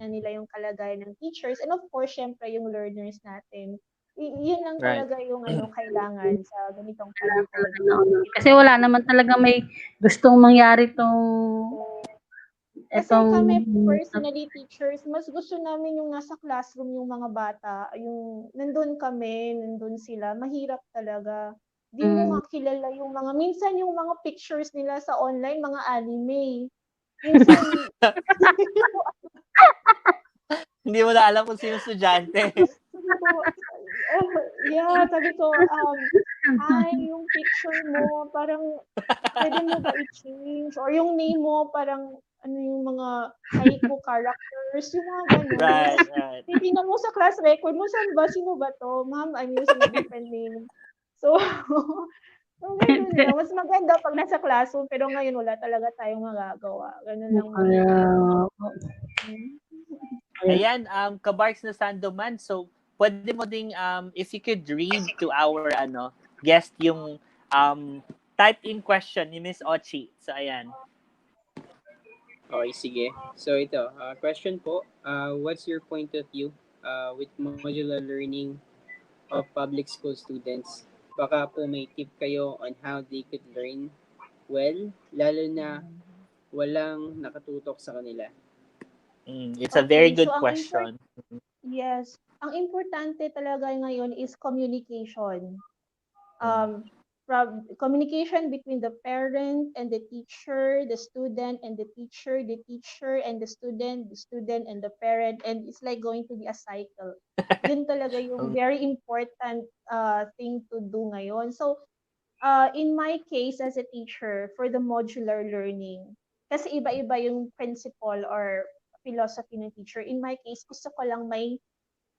na nila yung kalagayan ng teachers. And of course, syempre yung learners natin. Yun lang talaga yung kailangan sa ganitong panahon. Kasi wala naman talaga may gustong mangyari Kasi kami personally teachers, mas gusto namin yung nasa classroom yung mga bata, yung nandun sila, mahirap talaga. Di mo makilala yung minsan yung mga pictures nila sa online, mga anime. Minsan, hindi mo na alam kung sino estudyante. ko, sabi ko, yung picture mo, parang, pwede mo ba i-change? Or yung name mo, parang, yung mga haiku characters, yung mga ganun. Right. Titingnan mo sa class record mo, sino ba to? Ma'am, I'm using a different name. So, ganun lang. Mas maganda pag nasa classroom, pero ngayon wala talaga tayong magagawa. Ganun lang muna. Ayan, Kabarkz na Sandoman. So, pwede mo ding, if you could read to our guest yung type-in question ni Miss Ochi. So, ayan. Okay, sige. So ito, question po, what's your point of view with modular learning of public school students? Baka po may tip kayo on how they could learn well, lalo na walang nakatutok sa kanila. It's a very good so question. Yes. Ang importante talaga ngayon is communication. Communication between the parent and the teacher, the student and the teacher and the student and the parent, and it's like going to be a cycle. Yun talaga yung very important thing to do ngayon. So, in my case as a teacher for the modular learning, kasi iba-iba yung principle or philosophy ng teacher. In my case, gusto ko lang may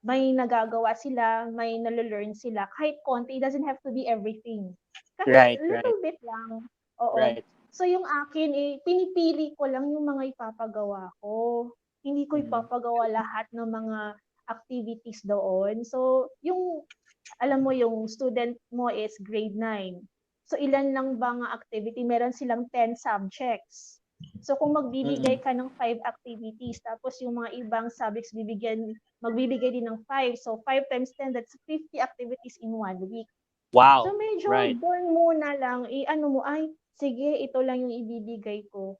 nagagawa sila, may nalelearn sila. Kahit konti, it doesn't have to be everything. Kahit little bit lang. Oo. Right. So yung akin, pinipili ko lang yung mga ipapagawa ko. Hindi ko ipapagawa lahat ng mga activities doon. So yung, alam mo, yung student mo is grade 9. So ilan lang ba nga activity? Meron silang 10 subjects. So kung magbibigay ka ng 5 activities, tapos yung mga ibang subjects magbibigay din ng 5. So 5 times 10, that's 50 activities in 1 week. Wow. So medyo doon muna lang, sige, ito lang yung ibibigay ko.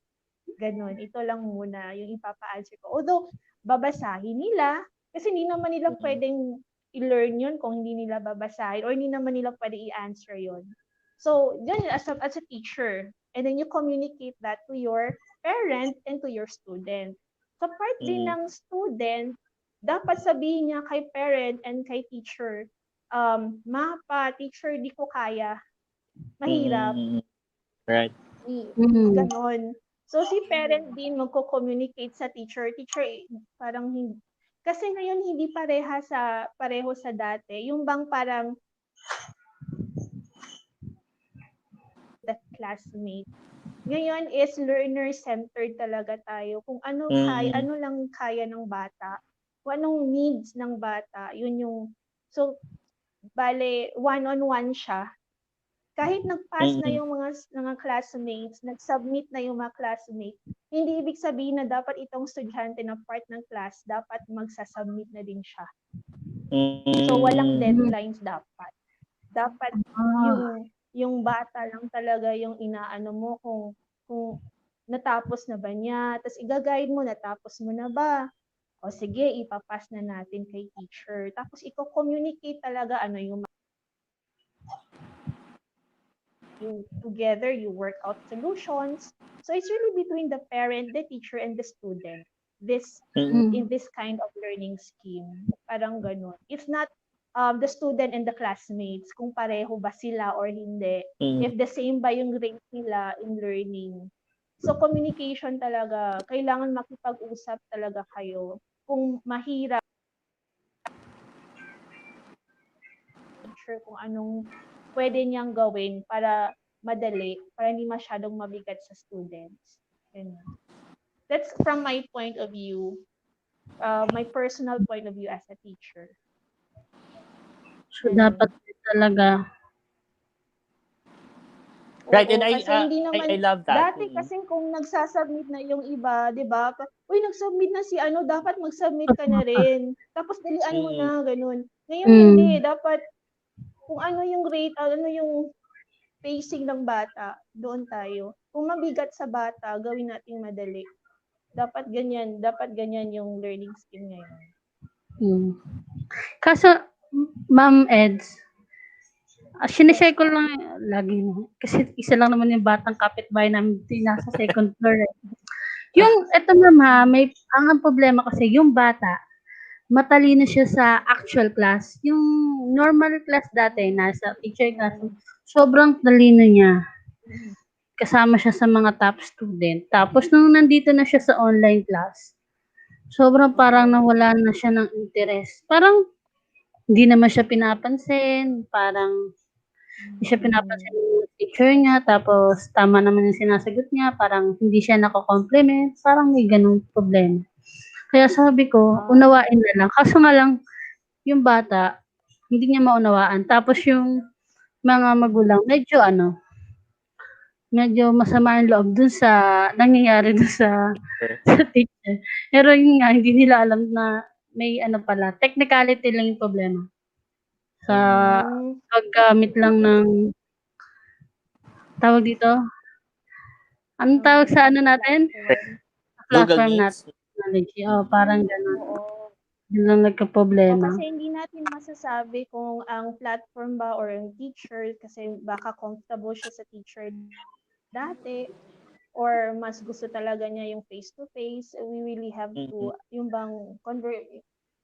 Ganon, ito lang muna yung ipapa-answer ko. Although, babasahin nila, kasi hindi naman nila pwedeng i-learn yun kung hindi nila babasahin, or hindi naman nila pwede i-answer yun. So, yun as a teacher, and then you communicate that to your parent and to your student. Sa part din ng student, dapat sabihin niya kay parent and kay teacher, teacher, di ko kaya. Mahirap. Right. Ganon. So, si parent din magko-communicate sa teacher. Teacher, parang hindi. Kasi ngayon, hindi pareho sa dati. Yung bang parang the classmate. Ngayon is learner-centered talaga tayo. Kung ano lang kaya ng bata, kung anong needs ng bata, yun yung, so, bale, one-on-one siya. Kahit nag-pass na yung mga classmates, nag-submit na yung mga classmates, hindi ibig sabihin na dapat itong estudyante na part ng class, dapat magsasubmit na din siya. So, walang deadlines dapat. Dapat yung bata lang talaga yung inaano mo kung natapos na ba niya, tapos i-guide mo, natapos mo na ba? O sige, ipapass na natin kay teacher. Tapos i-communicate talaga yung together, you work out solutions. So it's really between the parent, the teacher, and the student. In this kind of learning scheme. Parang ganun. It's not the student and the classmates, kung pareho ba sila or hindi. If the same ba yung rate nila in learning. So communication talaga, kailangan makipag-usap talaga kayo. Kung mahirap, kung anong pwede niyang gawin para madali, para hindi masyadong mabigat sa students. And that's from my point of view, my personal point of view as a teacher. So, dapat talaga. Right, and I love that. Dati kasi kung nagsasubmit na yung iba, di ba? Uy, nagsubmit na si dapat mag-submit ka na rin. Tapos dalian mo na, ganun. Ngayon hindi, dapat kung ano yung rate, ano yung pacing ng bata, doon tayo. Kung mabigat sa bata, gawin nating madali. Dapat ganyan yung learning scheme ngayon. Kaso, Ma'am Eds, sinishare ko lang lagi, kasi isa lang naman yung batang kapitbahay namin nasa second floor. Yung, eto ma'am ha, ang problema kasi, yung bata, matalino siya sa actual class. Yung normal class dati, nasa teacher class, sobrang talino niya. Kasama siya sa mga top student. Tapos nung nandito na siya sa online class, sobrang parang nawala na siya ng interest. Parang hindi naman siya pinapansin, parang hindi siya pinapansin ng teacher niya, tapos tama naman yung sinasagot niya, parang hindi siya nako-compliment, parang may ganung problema. Kaya sabi ko, unawain na lang. Kaso nga lang, yung bata, hindi niya maunawaan. Tapos yung mga magulang, medyo masama yung loob dun sa nangyayari dun sa teacher. Pero yun nga, hindi nila alam na may pala, technicality lang yung problema. Sa paggamit lang ng, tawag dito, anong tawag sa natin? Google Platform Meets. natin. Technology. Parang gano'n. Yun lang nagka-problema. Kasi hindi natin masasabi kung ang platform ba or ang teacher, kasi baka comfortable siya sa teacher dati, or mas gusto talaga niya yung face-to-face. We really have to, yung bang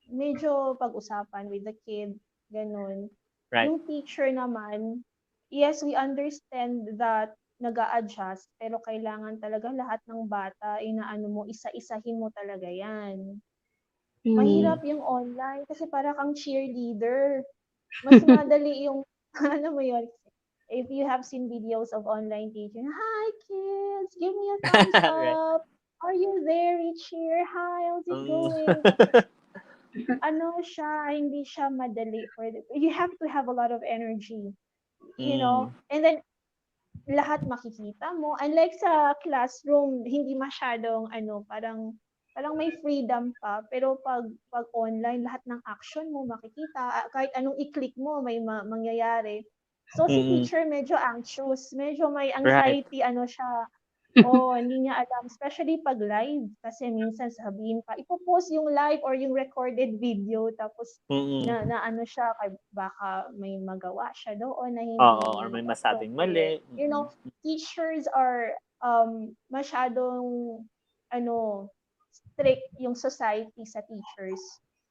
medyo pag-usapan with the kid, ganun. Right. Yung teacher naman, yes, we understand that nag-a-adjust, pero kailangan talaga lahat ng bata, inaano mo, isa-isahin mo talaga yan. Mahirap yung online kasi para kang cheerleader. Mas madali yung, ano mo yun, if you have seen videos of online teaching, hi kids, give me a thumbs Right. up. Are you there? We cheer. Hi, how's it going? Hindi siya madali you have to have a lot of energy, you know, and then lahat makikita mo. Unlike sa classroom, hindi masyadong parang may freedom pa, pero pag online, lahat ng action mo makikita, kahit anong i-click mo may mangyayari. So si teacher medyo anxious, medyo may anxiety siya. Hindi niya alam, especially pag live, kasi minsan sabihin pa, ipopost yung live or yung recorded video, tapos na siya, baka may magawa siya doon na hindi or may masabing mali. You know, teachers are masyadong strict yung society sa teachers.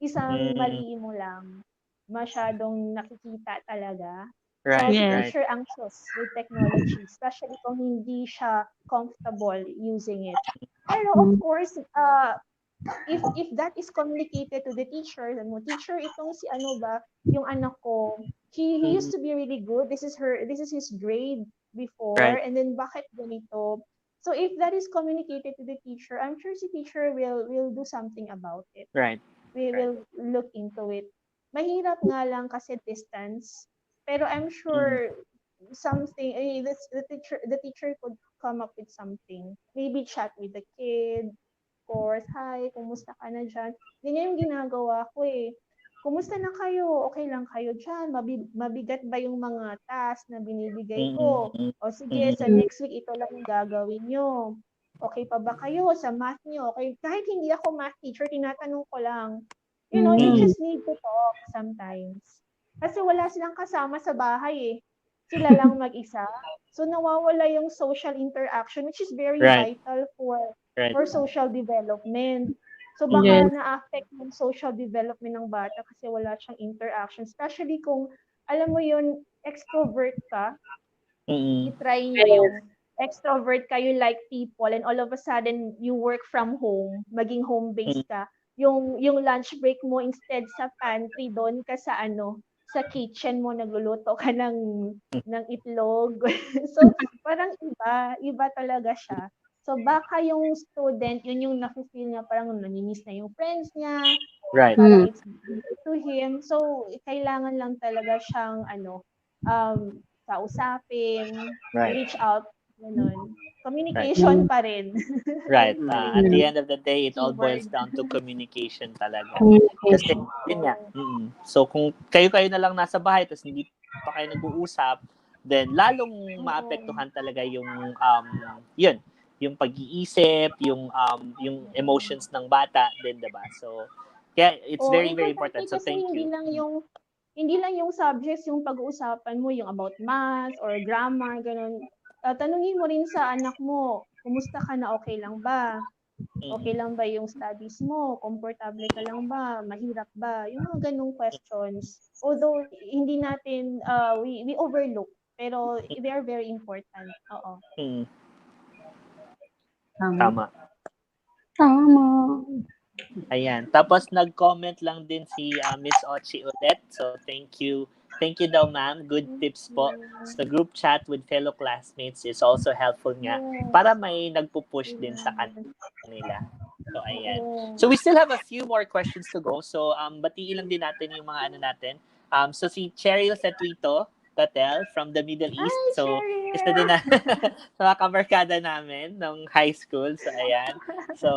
Isang mali mo lang, masyadong nakikita talaga. So, si teacher anxious with technology, especially kung hindi siya comfortable using it. Pero of course, if that is communicated to the teacher, teacher, itong si yung anak ko, he used to be really good. This is his grade before, and then bakit ganito? So if that is communicated to the teacher, I'm sure si teacher will do something about it. Right. We will look into it. Mahirap nga lang kasi distance. Pero I'm sure something, the teacher could come up with something. Maybe chat with the kid. Of course, hi, kumusta ka na dyan? Ganyan yung ginagawa ko eh. Kumusta na kayo? Okay lang kayo dyan? Mabigat ba yung mga task na binibigay ko? O sige, sa next week, ito lang yung gagawin nyo. Okay pa ba kayo sa math nyo? Okay, kahit hindi ako math teacher, tinatanong ko lang. You know, you just need to talk sometimes. Kasi wala silang kasama sa bahay eh. Sila lang mag-isa. So nawawala yung social interaction, which is very vital for social development. So baka na-affect yung social development ng bata kasi wala siyang interaction. Especially kung, alam mo yun, extrovert ka. I-try nyo yung extrovert ka, you like people, and all of a sudden, you work from home, maging home-based ka. Yung lunch break mo, instead sa pantry, doon ka sa sa kitchen mo, nagluluto ka ng itlog. So, parang iba talaga siya. So, baka yung student, yun yung nafe-feel niya, parang namimiss na yung friends niya. Right. Parang it's to him. So, kailangan lang talaga siyang, kausapin, reach out, ganun. Communication pa rin. Right. At the end of the day, it all boils down to communication talaga. Kasi, yun nga. So, kung kayo na lang nasa bahay, tapos hindi pa kayo nag-uusap, then lalong maapektuhan talaga yung, yung pag-iisip, yung emotions ng bata din, diba? So, kaya it's very, very important. So, thank you. Hindi lang yung subjects yung pag-uusapan mo, yung about math or grammar, ganun. Tanungin mo rin sa anak mo, kumusta ka na, okay lang ba? Okay lang ba yung studies mo? Komportable ka lang ba? Mahirap ba? Yung mga ganung questions. Although hindi natin we overlook, pero they are very important. Oo. Mm. Tama. Tama. Tama. Ayan. Tapos nag-comment lang din si Miss Ochi ulit. So thank you. Thank you daw, ma'am. Good tips po. Sa group chat with fellow classmates is also helpful nga para may nagpo-push din sa kanila. So ayan. So we still have a few more questions to go. So batiin lang din natin yung mga ano natin. So si Cheryl Satuito Tatel from the Middle East. Hi, So Cheryl! isa din na sa mga kabarkada namin nung high school. So ayan. So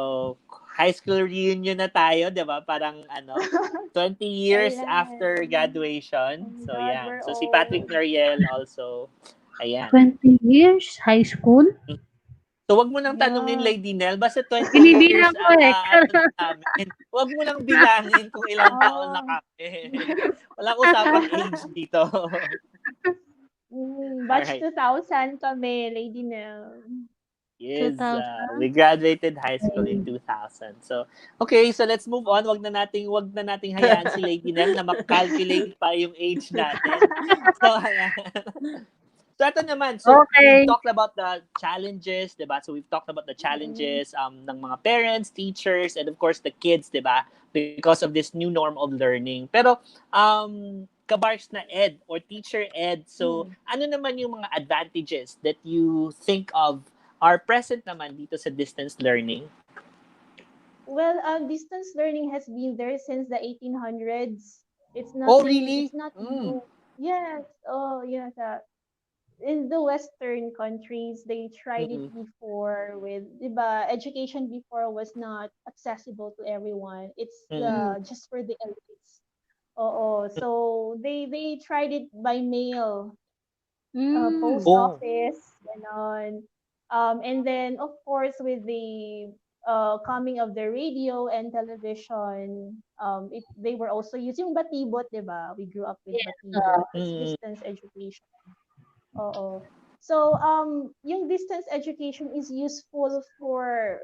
high school reunion na tayo, 'di ba? Parang 20 years Kailan? after graduation. Oh my So God, yan. we're So si Patrick old. Noriel also. Ayan. 20 years? High school? So wag mo nang tanungin, Yeah. Lady Nel, basta 20 years Binibilang ko eh. namin. Wag mo nang bilangin kung ilang taon na Oh. kami. Walang usapang age dito. Batch Alright. 2000 kami, Lady Nell. Yes, 2000? we graduated high school in 2000. So, okay, so let's move on. Wag na nating hayaan si Lady Nel na makalculate pa yung age natin. So, ayan. So, ito naman. So, we've Okay. talked about the challenges, diba? So, we've talked about the challenges ng mga parents, teachers, and of course, the kids, diba? Because of this new norm of learning. Pero, Kabarkz na ed or teacher ed, so, ano naman yung mga advantages that you think of are present naman dito sa distance learning? Well, distance learning has been there since the 1800s. It's Oh, nothing. really? It's not new. Yes. Oh, yes. In the Western countries, they tried it before with, diba, education before was not accessible to everyone. It's just for the elites. Oo. So they tried it by mail, post Oh. office, ganon. And then of course with the coming of the radio and television, they were also using batibot, diba? We grew up with batibot. It's distance education. Oo. So, yung distance education is useful for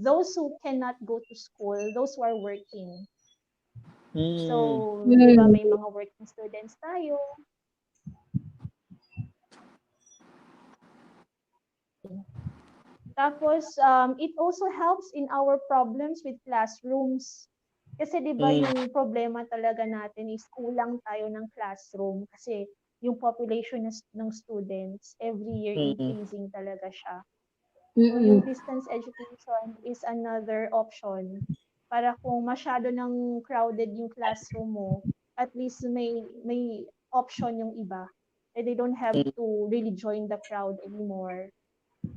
those who cannot go to school, those who are working. So, di ba may mga working students tayo. Tapos, it also helps in our problems with classrooms. Kasi di ba yung problema talaga natin is kulang tayo ng classroom kasi yung population ng students every year increasing talaga siya. So yung distance education is another option para kung masyado ng crowded yung classroom mo, at least may option yung iba. And they don't have to really join the crowd anymore.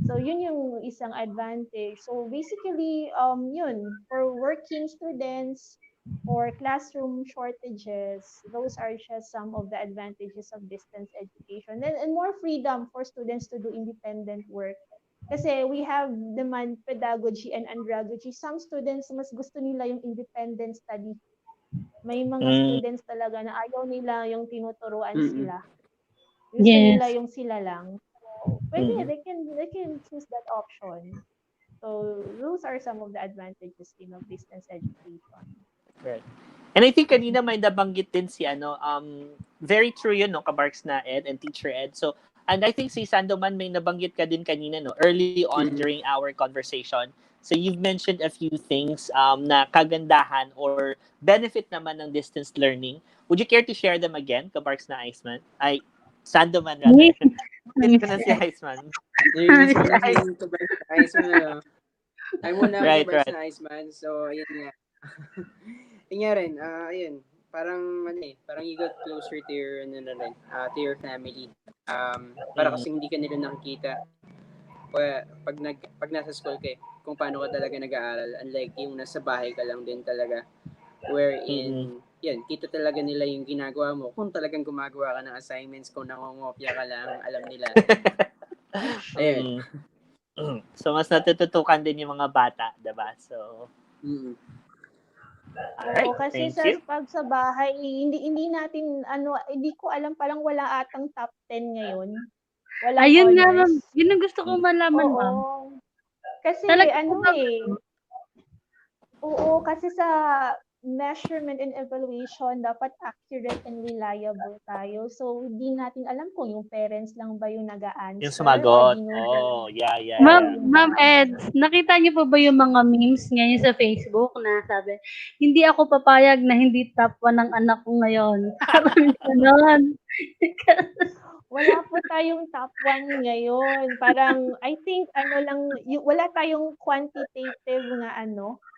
So yun yung isang advantage. So basically yun for working students or classroom shortages, those are just some of the advantages of distance education. And more freedom for students to do independent work. Kasi we have demand pedagogy and andragogy. Some students mas gusto nila yung independent study. May mga students talaga na ayaw nila yung tinuturuan sila. Gusto nila yung sila lang. Pwede, they can choose that option. So those are some of the advantages of distance education. Right. And I think kanina may nabanggit din si very true yun, no, Kabarkz na ed and teacher ed. So, and I think si Sandoman may nabanggit ka din kanina, no, early on during our conversation. So you've mentioned a few things na kagandahan or benefit naman ng distance learning. Would you care to share them again, Kabarkz na Iceman? Ay, Sandoman rather. Bakit ko na si Iceman? Namiss ko na si Kabarkz na Iceman. Ay muna Right, Kabarkz right. na Iceman. So, ayun nga. Yun nga rin, ayun. Parang, parang you got closer to your, to your family. Para kasi hindi ka nila nakikita. Pag nasa school ka, kung paano ka talaga nag-aaral. Unlike yung nasa bahay ka lang din talaga. Wherein, yan, kita talaga nila yung ginagawa mo. Kung talagang gumagawa ka ng assignments, kung nangongopya ka lang, alam nila. Ayun. So, mas natututukan din yung mga bata, diba? So, Alright, oo, kasi pag sa bahay, hindi natin, hindi ko alam, parang wala atang top 10 ngayon. Walang Ayun honors. nga, ma'am. Yun ang gusto kong malaman, ma'am. Kasi Talaga ano ba? oo, kasi sa measurement and evaluation, dapat accurate and reliable tayo. So, hindi natin alam kung yung parents lang ba yung Yung nag-a-answer or sumagot. ginugot. Oh, yeah. Ma'am Eds, nakita niyo po ba yung mga memes ngayon sa Facebook na sabi, hindi ako papayag na hindi top 1 ng anak ko ngayon. Parang gano'n. Wala po tayong top 1 ngayon. Parang, I think, wala tayong quantitative nga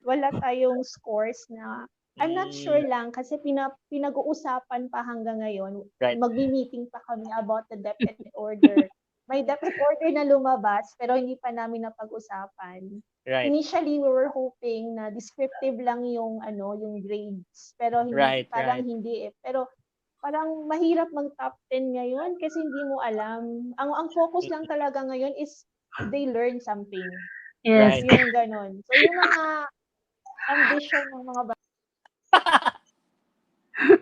wala tayong scores na, I'm not sure lang kasi pinag-uusapan pa hanggang ngayon. Right. Magmi-meeting pa kami about the DepEd order. May DepEd order na lumabas pero hindi pa namin napag-usapan. Right. Initially, we were hoping na descriptive lang yung grades. Pero parang hindi eh. Pero parang mahirap mag-top 10 ngayon kasi hindi mo alam. Ang focus lang talaga ngayon is they learn something. Yes. Right. Yung ganon. So, yung mga ambition ng mga bata.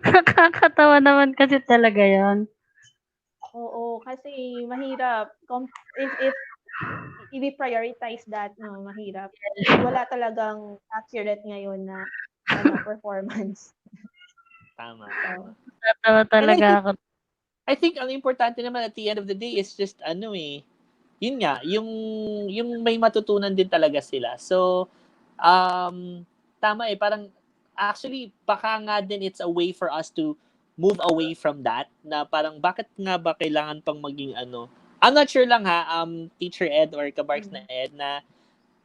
Nakakatawa naman kasi talaga yon. Oo, kasi mahirap. If i-prioritize that, no, mahirap. Wala talagang accurate ngayon na performance. Tama. Nakakatawa talaga ako. I think ang importante naman at the end of the day is just yun nga, yung may matutunan din talaga sila. So, tama parang actually baka nga din it's a way for us to move away from that na parang bakit nga ba kailangan pang maging I'm not sure lang ha, Teacher Ed or Kabarkz na Ed na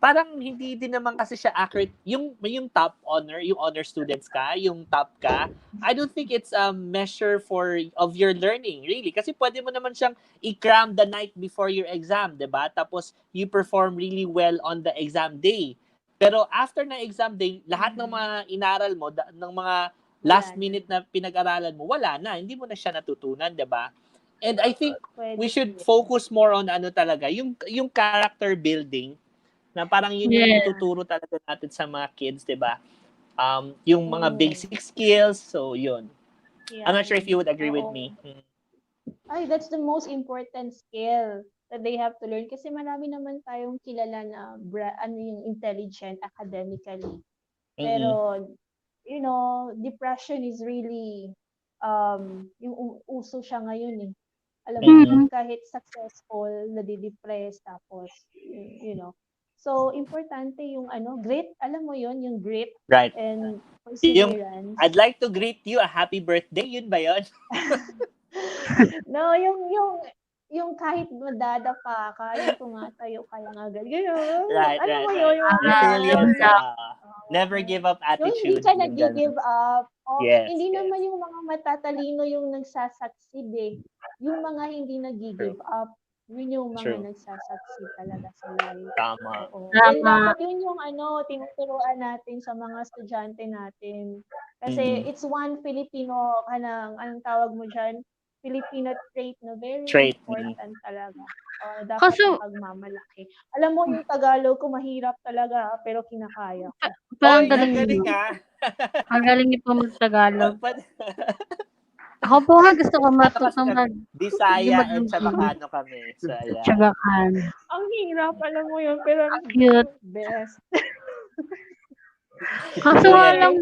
parang hindi din naman kasi siya accurate yung top honor, yung honor students ka, yung top ka. I don't think it's a measure of your learning really kasi pwede mo naman siyang i-cram the night before your exam, 'di ba? Tapos you perform really well on the exam day. Pero after na exam day, lahat ng mga inaral mo, ng mga last minute na pinag-aralan mo, wala na, hindi mo na siya natutunan, 'di ba? And I think we should focus more on talaga, yung character building na parang yun yung ituturo talaga natin sa mga kids, 'di ba? Yung mga basic skills, so yun. Yeah. I'm not sure if you would agree with me. Ay, that's the most important skill that they have to learn kasi marami naman tayong kilala na yung intelligent academically. Pero depression is really yung uso siya ngayon eh. Alam mo, kahit successful, nadidepress tapos So, importante yung grit. Alam mo yon yung grit. Right. And perseverance. I'd like to greet you a happy birthday. Yun ba yun? No, yung kahit madadapa ka, yung tumatayo ka lang agad. Gano'n. Right. Mo yun? Resilience. Never give up attitude. Yung hindi ka nag-give up. Yes, Hindi naman yung mga matatalino yung nagsasucceed eh. Yung mga hindi nag-give up. Yun yung mga nagsasucceed talaga sa life. Tama. And dapat yun yung tinuturuan natin sa mga estudyante natin. Kasi it's one Filipino, anong tawag mo dyan? Filipino trait na very important talaga. Dapat pagmamalaki. Alam mo, yung Tagalog ko mahirap talaga, pero kinakaya ko. Ang galing nga. Ang galing niyo po mag-Tagalog. Ako po nga gusto ko matutong Bisaya at Chabacano kami. So, yeah. Chabacano. Ang hirap, alam mo yun, pero cute. Best. Kaso lang,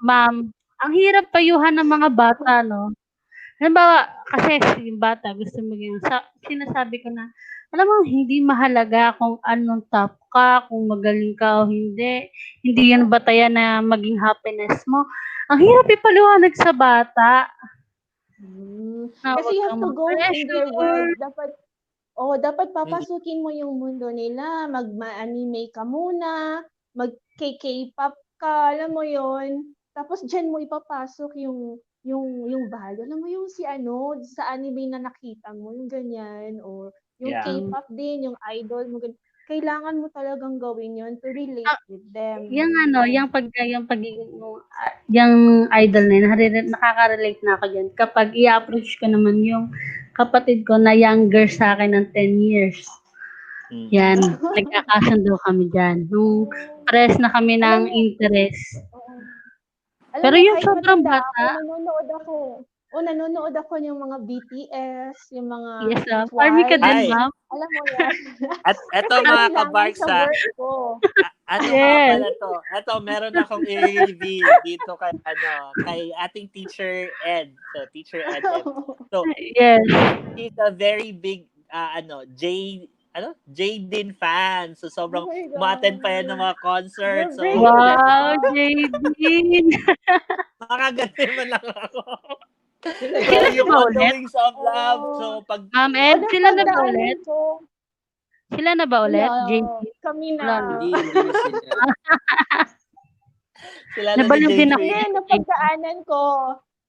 ma'am, ang hirap payuhan ng mga bata, no? Halimbawa, kasi yung bata gusto maging, sinasabi ko na, alam mo, hindi mahalaga kung anong top ka, kung magaling ka o hindi. Hindi yan batayan na maging happiness mo. Ang hirap ipaliwanag sa bata. Kasi you have to go in their world. Dapat papasukin mo yung mundo nila. Mag-anime ka muna, mag-K-pop ka, alam mo yon. Tapos dyan mo ipapasok yung value. Alam mo yung sa anime na nakita mo, yung ganyan. O yung K-pop din, yung idol mo. Kailangan mo talagang gawin yon to relate with them. Yung idol na yun, nakaka-relate na ako dyan. Kapag i-approach ko naman yung kapatid ko na younger sa akin ng 10 years. Yan, nagkakasundo kami dyan. Nung pares na kami ng interest. Pero yung sobrang bata. Nanonood ako. nanonood ako ng mga BTS, yung mga Yes, Army ka din, Hi. ma'am. Alam mo yan. At eto Kasi mga kailangan Kabarkz, sa work ko. ano nga Yes. pala to? Eto, meron akong i-reveal dito kay ating teacher Ed. So, teacher Ed. So, Yes. he's a very big, Jaden fan. So, sobrang Oh my God. umattend pa yan ng mga concerts. So, You're Wow, JD. makaganda man lang ako. So, Sila na yung ba On the ulit? Wings of Love. So, pag Ma'am Ed, sila na ba napagdaanan ulit? ko. Sila na ba ulit? Wala. JD? Kami Wala na. na. Hindi na sila. sila na ni Nabaliw din ako. JJ.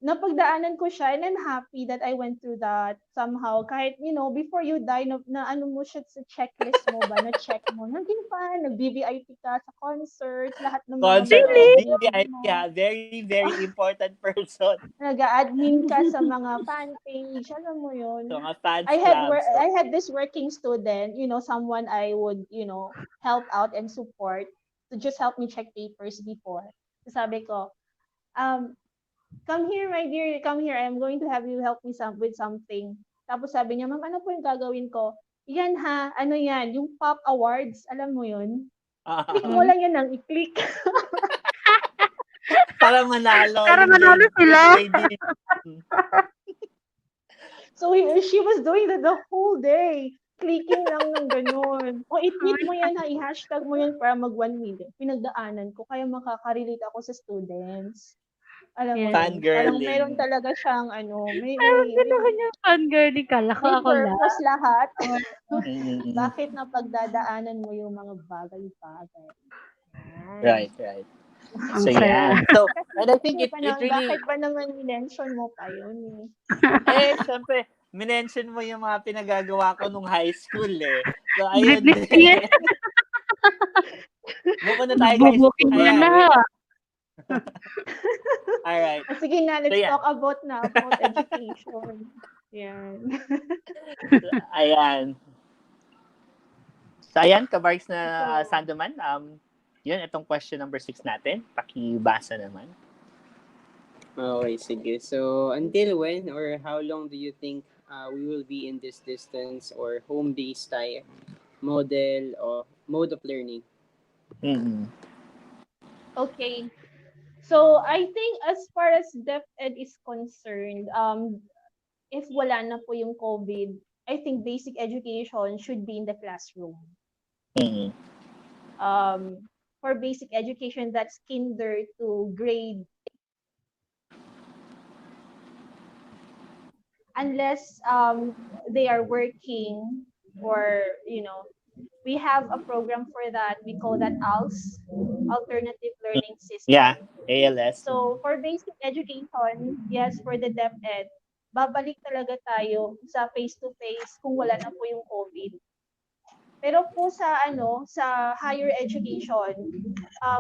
Napagdaanan ko siya, and I'm happy that I went through that somehow. Kahit, before you die, na ano mo siya sa checklist mo ba, na-check mo. Naging fan, nag-VVIP ka sa concerts, lahat ng mga Concert, memorable VIP, mo. very, very important person. Nag-admin ka sa mga fan page, alam mo yun. So, mga fans I clubs. So, had this working student, someone I would, help out and support to just help me check papers before. So sabi ko, come here, my dear, come here. I'm going to have you help me with something. Tapos sabi niya, ma'am, ano po yung gagawin ko? Yan ha, ano yan, yung Pop Awards, alam mo yun? Click mo lang yan ng i-click. para manalo. Para manalo sila. So she was doing that the whole day. Clicking lang ng ganun. O i-tweet mo yan ha, i-hashtag mo yan para mag 1 million. Pinagdaanan ko, kaya makaka-relate ako sa students. Alam mo, Fangirling. parang meron talaga siyang may Fangirling ka. Lako may ako lang. purpose lahat. Mm-mm. Bakit napagdadaanan mo yung mga bagay-bagay? Right. Ang So, saya. yeah. So, and I think it really... Bakit ba naman minention mo pa yun? syempre, minention mo yung mga pinagagawa ko nung high school eh. So, ayun Goodness din. year. Move na tayo, guys. Booking Ayan, na. Alright. Sige na, let's So, yeah. talk about education. Yan. Ayan. So, ayan, Kabarkz na Sandoman. Yun, itong question number 6 natin. Pakibasa naman. Okay, sige. So, until when or how long do you think we will be in this distance or home-based type model or mode of learning? Mm-hmm. Okay. So, I think as far as DepEd is concerned, if wala na po yung COVID, I think basic education should be in the classroom. Mm-hmm. For basic education, that's kinder to grade. Unless they are working or, we have a program for that. We call that ALS, Alternative Learning System. Yeah, ALS. So, for basic education, yes, for the DepEd, babalik talaga tayo sa face-to-face kung wala na po yung COVID. Pero po sa higher education,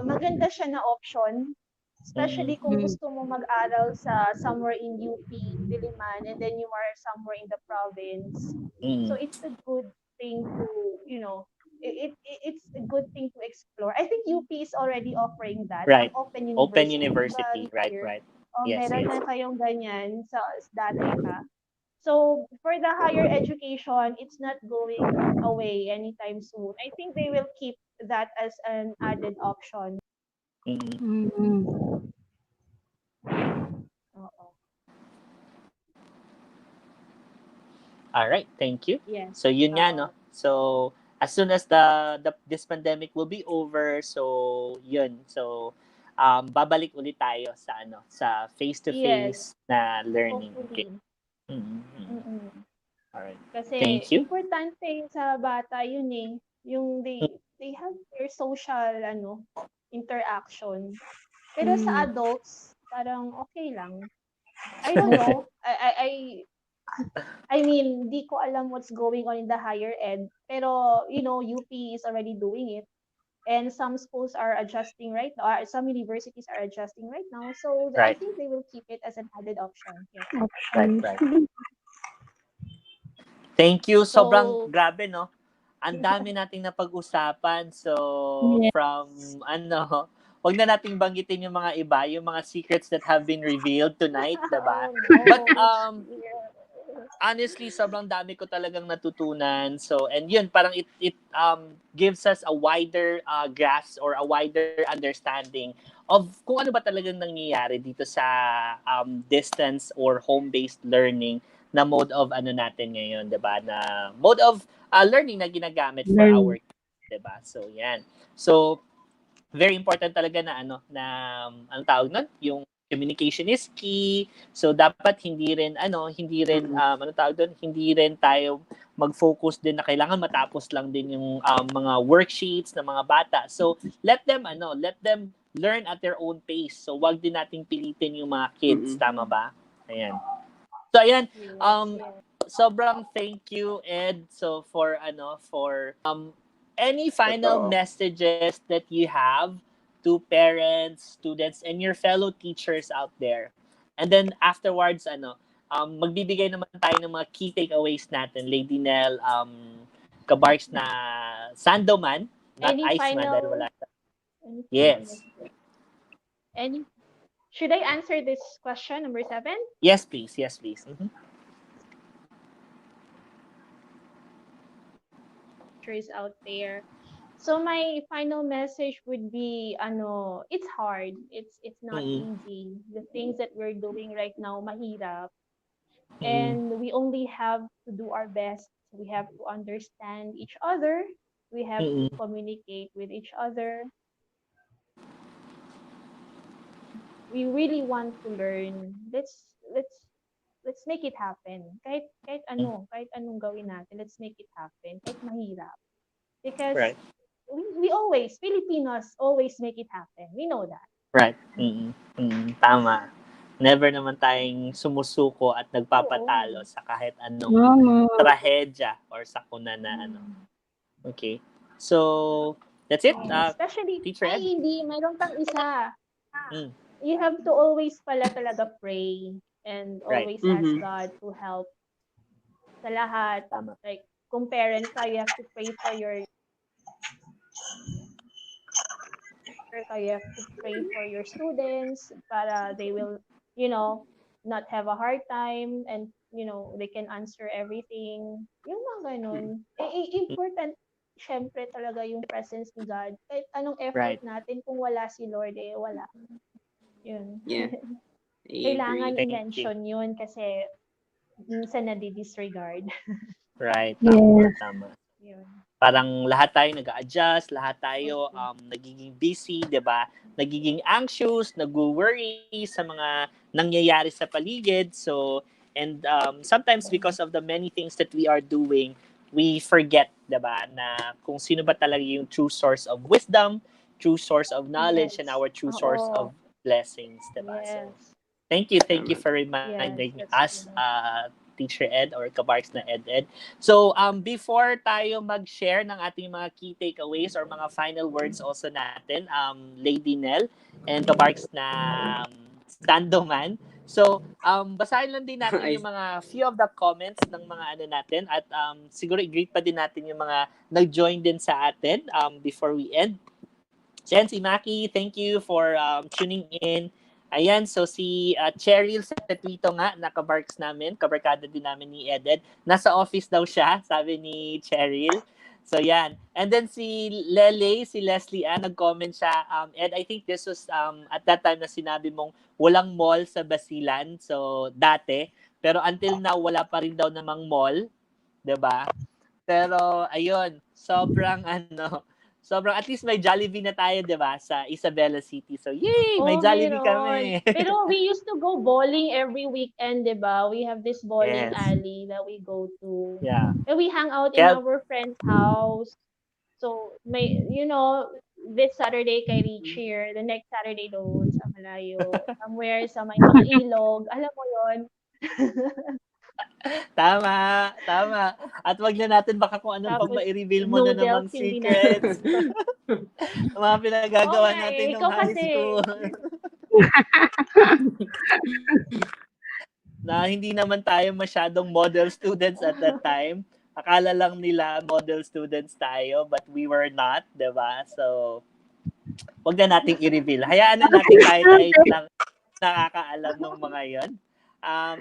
maganda siya na option, especially kung gusto mo mag-aral sa somewhere in UP, Diliman, and then you are somewhere in the province. So it's a good thing to, it's a good thing to explore. I think UP is already offering that. Right. Open University. Right. Yes, meron na kayong ganyan sa dati ka. So, for the higher education, it's not going away anytime soon. I think they will keep that as an added option. Mm-hmm. All right, thank you. Yes. So yun nga no. So as soon as this pandemic will be over, so yun. So babalik ulit tayo sa face-to-face na learning. Okay. All right. Kasi thank you. importante sa bata yun eh. Yung they have their social interaction. Pero sa adults, parang okay lang. I don't know. I mean, di ko alam what's going on in the higher ed. Pero, UP is already doing it. And some schools are adjusting right now. Some universities are adjusting right now. So, I think they will keep it as an added option. Yes. Right. Thank you. Sobrang grabe, no? Ang dami nating napag-usapan. So, wag na nating banggitin yung mga iba, yung mga secrets that have been revealed tonight, diba? Oh, no. But Yeah. honestly, sobrang dami ko talagang natutunan. So, and yun, parang it gives us a wider grasp or a wider understanding of kung ano ba talagang nangyayari dito sa distance or home-based learning na mode of ano natin ngayon, 'di ba? Na mode of learning na ginagamit for our kids, 'di ba? So, yan. So, very important talaga na ang tawag nun, yung communication is key. So dapat ano tawag doon, hindi rin tayo mag-focus din na kailangan matapos lang din yung mga worksheets ng mga bata. So let them learn at their own pace. So wag din nating pilitin yung mga kids, tama ba? Ayan. So ayan, Yes. sobrang thank you, Ed, so for any final Totoo. messages that you have to parents, students, and your fellow teachers out there. And then afterwards, magbibigay naman tayo ng mga key takeaways natin. Lady Nell, Kabarkz na Sandoman, not Any Iceman dahil wala final? siya. Any Yes. Any? Should I answer this question, number 7? Yes, please. Yes, please. Mm-hmm. Teachers out there. So my final message would be, it's hard. It's not Mm-hmm. easy. The things that we're doing right now, mahirap. Mm-hmm. And we only have to do our best. We have to understand each other. We have to Mm-hmm. communicate with each other. We really want to learn. Let's make it happen. Kahit anong gawin natin, let's make it happen. Kahit mahirap. Because Right. we Filipinos always make it happen. We know that. Right. Mm-hmm. Mm-hmm. Tama. Never naman tayong sumusuko at nagpapatalo Oo. sa kahit anong trahedya or sakuna na Okay. So, that's it. Especially, Teacher Ed. hindi, mayroon pang isa. Mm. You have to always pala talaga pray and Right. always ask God to help sa lahat. Tama. Like, kung parent ka, you have to pray for your students para they will, not have a hard time and, they can answer everything. Yung mga ganun. Important, syempre talaga yung presence ni God. Kahit anong effort Right. natin, kung wala si Lord, wala. Yun. Yeah. I Kailangan agree. Thank i-mention yun kasi minsan nadi-disregard. Right. Yes. Tama. Yun. Parang lahat tayo nag-a-adjust, lahat tayo nagiging busy, 'di ba? Nagiging anxious, nag-worry sa mga nangyayari sa paligid. So, and sometimes because of the many things that we are doing, we forget, 'di ba, na kung sino ba talaga yung true source of wisdom, true source of knowledge, and Yes. our true source Oo. of blessings, 'di ba? So, Yes. thank you for Yes, reminding that's us, true. Teacher Ed or Kabarkz na Ed. So, before tayo mag-share ng ating mga key takeaways or mga final words also natin, Lady Nell and Kabarkz na Standoman. So, basahin lang din natin yung mga few of the comments ng mga natin at siguro i-greet pa din natin yung mga nag-join din sa atin before we end. So, yan, si Maki, thank you for tuning in. Ayan, so si Cheryl sa Twitter nga, naka-Barkz namin, kabarkada din namin ni Ed. Nasa office daw siya, sabi ni Cheryl. So yan. And then si Leslie nag-comment siya, Ed, I think this was at that time na sinabi mong walang mall sa Basilan, so dati. Pero until now, wala pa rin daw namang mall, 'di ba? Pero ayun, sobrang at least may Jollibee na tayo, 'di ba, sa Isabela City. So, yay! May Jollibee Meron. kami. Pero we used to go bowling every weekend, di ba? We have this bowling Yes. alley that we go to. Yeah. And we hang out in Kaya, our friend's house. So, this Saturday kay Richie, the next Saturday doon sa malayo. Somewhere sa may mga ilog. Alam mo yon. tama. At wag na natin baka kung anong pag Tapos, ma-reveal mo na noodles namang yung dinadala. secrets. Mga pinagagawa natin nung Ikaw high kasi. school. Na hindi naman tayo masyadong model students at that time. Akala lang nila model students tayo, but we were not, 'di ba? So, wag na nating i-reveal. Hayaan na natin tayo lang nakakaalam ng mga yon.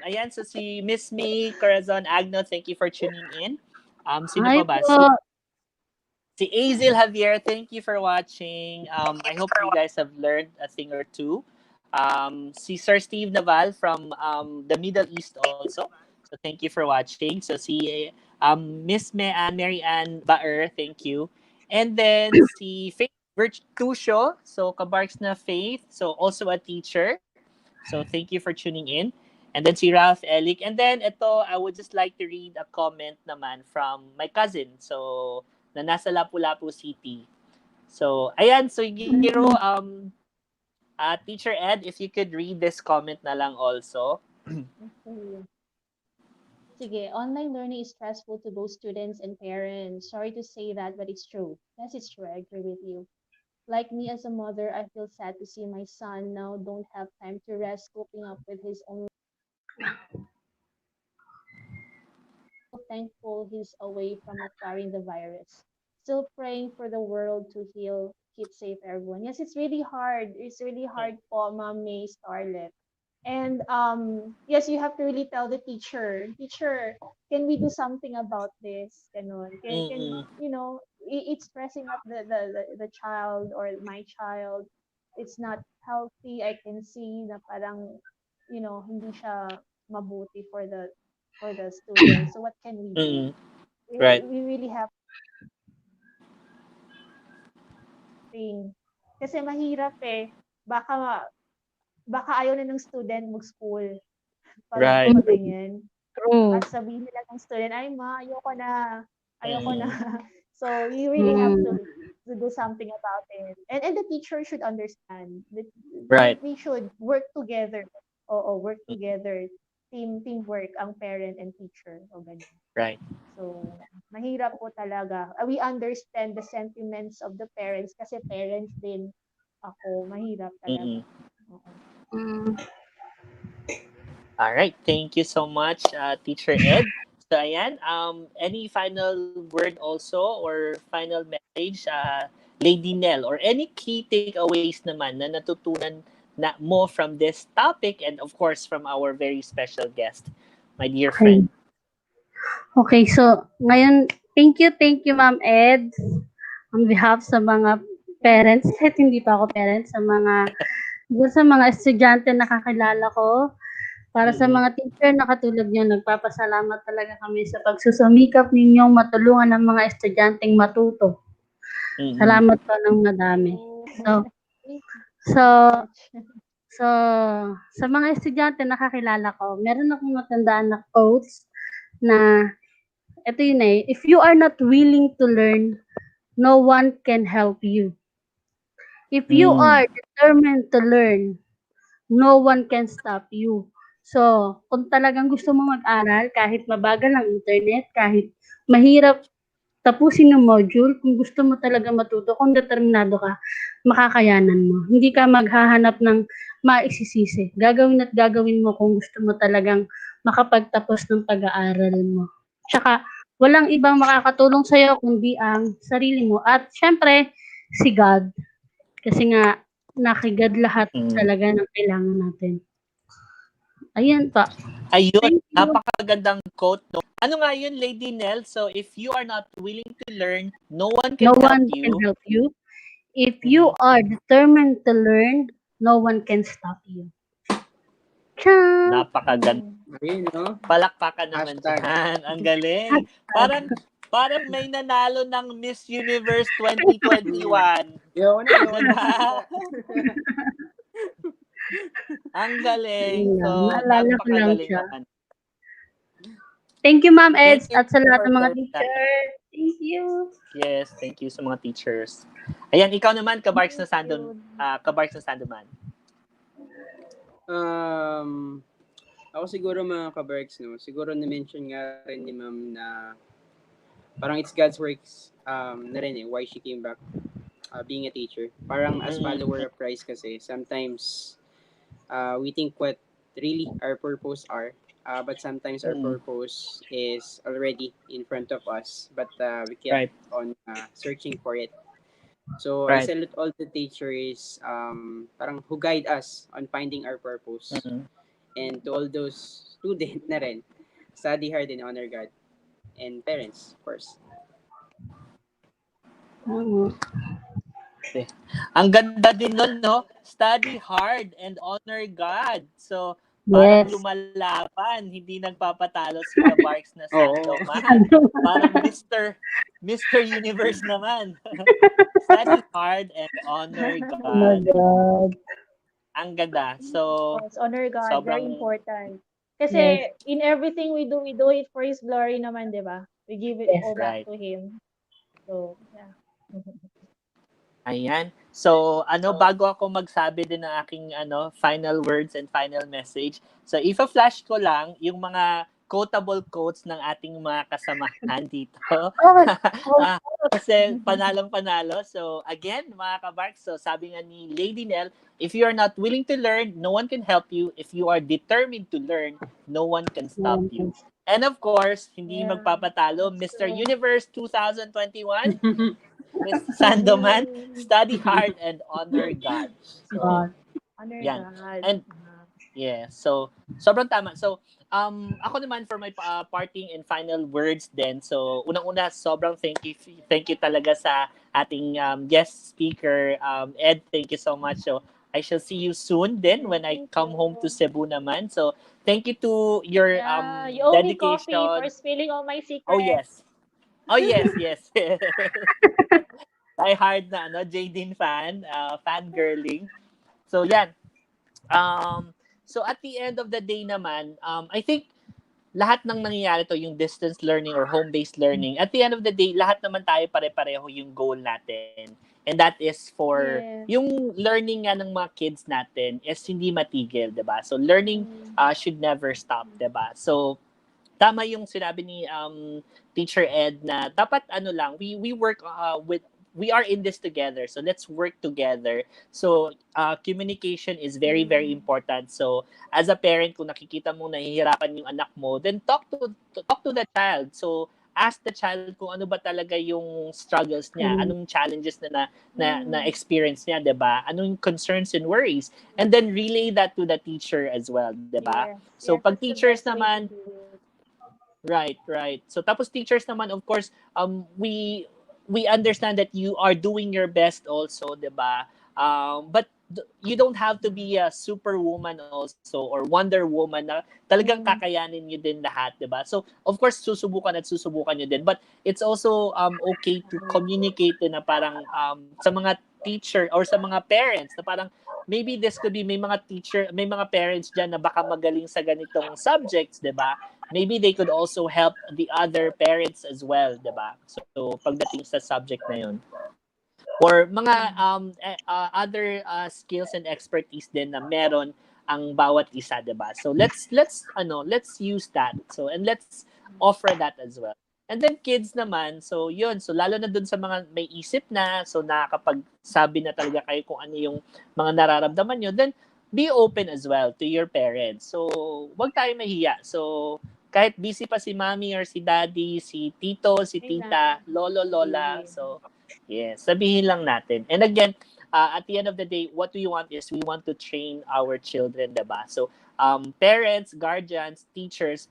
Ayan, so si Miss May Corazon Agno, thank you for tuning in. Sino Hi pa ba? po. Si Azil Javier, thank you for watching. I hope you guys have learned a thing or two. Si Sir Steve Naval from the Middle East also. So thank you for watching. So si Miss Mary Ann Baer, thank you. And then si Faith Virtucio, so Kabarkz na Faith, so also a teacher. So thank you for tuning in. And then si Ralph Elick. And then ito, I would just like to read a comment naman from my cousin. So na nasa Lapu-Lapu City. So ayan, so Giro, Teacher Ed, if you could read this comment na lang also. Okay. Sige, online learning is stressful to both students and parents. Sorry to say that, but it's true. Yes, it's true. I agree with you. Like me as a mother, I feel sad to see my son now don't have time to rest, coping up with his own. Thankful he's away from acquiring the virus. Still praying for the world to heal. Keep safe, everyone. Yes, it's really hard. It's really hard po, Ma'am May Scarlett. And yes, you have to really tell the teacher, can we do something about this? Ganon. Can Mm-mm. it's stressing up the child or my child. It's not healthy. I can see na parang hindi siya mabuti for the students. So what can we do? Mm-mm. Right. We really have thing. Kasi mahirap eh. Baka ayaw na ng student mag-school Right. pag ganyan. True. At sabihin nila ng student, ay ma, ayoko na. Ayoko na. Mm. So you really have to do something about it. And the teacher should understand that Right. we should work together. Oo, work together. Teamwork ang parent and teacher. O ganyan. Right. So, mahirap po talaga. We understand the sentiments of the parents kasi parents din ako. Mahirap talaga. Mm-mm. Oo. All right. Thank you so much, Teacher Ed. So ayan, any final word also or final message, Lady Nell, or any key takeaways naman na natutunan na mo from this topic and of course from our very special guest, my dear Okay. friend. Okay, so ngayon, thank you Ma'am Ed, on behalf sa mga parents, kahit hindi pa ako parents, sa mga estudyante na kakilala ko, para sa mga teacher na katulad niyo, nagpapasalamat talaga kami sa pagsusumikap ninyong matulungan ng mga estudyanteng matuto. Mm-mm. Salamat po ng madami. So, sa mga estudyante na kakilala ko, meron akong natandaan na quotes na ito yun eh, if you are not willing to learn, no one can help you. If you are determined to learn, no one can stop you. So, kung talagang gusto mo mag-aral, kahit mabagal ang internet, kahit mahirap tapusin yung module, kung gusto mo talaga matuto, kung determinado ka, makakayanan mo. Hindi ka maghahanap ng maisisisi. Gagawin at gagawin mo kung gusto mo talagang makapagtapos ng pag-aaral mo. Tsaka, walang ibang makakatulong sa'yo kundi ang sarili mo. At syempre, si God. Kasi nga, nakigad lahat talaga ng kailangan natin. Ayan pa. Ayun, napakagandang quote. No? Ano nga yun, Lady Nell? So, if you are not willing to learn, no one can help you. If you are determined to learn, no one can stop you. Napakaganda. Ayun, no? Palakpakan naman Hashtag. dyan. Ang galing. Parang may nanalo ng Miss Universe 2021. Yun. Ang galing. So, naalala ko lang napakagaling siya. naman. Thank you, Ma'am Ed, Thank you at sa lahat ng mga for teachers. Thank you. Yes, thank you sa mga teachers. Ayan, ikaw naman, Kabarkz na Sandoman. Ako siguro mga Kabarkz, no? Siguro na-mention nga rin ni Ma'am na parang it's God's works na rin eh, why she came back being a teacher. Parang as follower of Christ kasi, sometimes we think what really our purpose are, but sometimes our purpose is already in front of us, but we kept on searching for it. So I Right. salute all the teachers parang who guide us on finding our purpose. Mhm. And to all those student na rin, study hard and honor God. And parents, of course. Ang ganda din nun, no? Study hard and honor God. So, parang Yes. lumalapan, hindi nagpapatalo si Kabarkz na Oo. Sandoman. Parang Mr. Universe naman. Study hard and honor Oh my God. God. Ang ganda. So, Yes, honor God, very sobrang, important. Yes. Kasi in everything we do it for His glory naman, di ba? We give it Yes. all back right. to Him. So, yeah. Ayan. So, bago ako magsabi din ng aking final words and final message. So, if-flash ko lang yung mga quotable quotes ng ating mga kasamahan dito. Oh, Ah, kasi panalong-panalo. So, again, mga kabarks, so sabi nga ni Lady Nell, if you are not willing to learn, no one can help you. If you are determined to learn, no one can stop you. And of course, hindi Yeah, magpapatalo, that's Mr. true. Universe 2021, Miss Sandoman, study hard and honor God. So, God. Honor yan. God. And yeah, so sobrang tama. So, ako naman for my parting and final words then. So, unang-una, sobrang thank you talaga sa ating guest speaker, Ed. Thank you so much. So, I shall see you soon then when I Thank come home to you. Cebu naman. So, thank you to your Yeah, you owe me coffee for dedication. spilling all my Oh secrets. yes. Oh yes, yes. Die hard na Jadine fan, fangirling. So yan. So at the end of the day naman, I think lahat ng nangyayari to, yung distance learning or home-based learning, at the end of the day, lahat naman tayo pare-pareho yung goal natin. And that is for, Yes. yung learning nga ng mga kids natin is hindi matigil, diba? So learning should never stop, diba? So tama yung sinabi ni Teacher Ed na dapat lang, we work with, we are in this together, so let's work together. So communication is very very important. So as a parent, kung nakikita mong nahihirapan yung anak mo, then talk to the child. So ask the child kung ano ba talaga yung struggles niya, anong challenges na experience niya, 'di ba? Anong concerns and worries, and then relay that to the teacher as well, 'di ba? Yes. So Yes, pag that's the teachers best way to naman, do it. right. So tapos teachers naman, of course, we understand that you are doing your best also, 'di ba? But you don't have to be a superwoman also or Wonder Woman na talagang kakayanin niyo din lahat, 'di ba? So of course susubukan niyo din, but it's also okay to communicate din na parang sa mga teacher or sa mga parents na parang maybe this could be, may mga parents diyan na baka magaling sa ganitong subjects, 'di ba? Maybe they could also help the other parents as well, 'di ba? So pagdating sa subject na 'yon. Or mga other skills and expertise din na meron ang bawat isa, 'di ba? So let's use that. So and let's offer that as well. And then kids naman, so yun, so lalo na dun sa mga may isip na, so nakakapagsabi na talaga kayo kung ano yung mga nararamdaman nyo, then be open as well to your parents. So wag tayo mahiya. So kahit busy pa si mommy or si daddy, si tito, si tita, lolo, lola, so yes, sabihin lang natin. And again, at the end of the day, what we want is we want to train our children, diba? So, parents, guardians, teachers,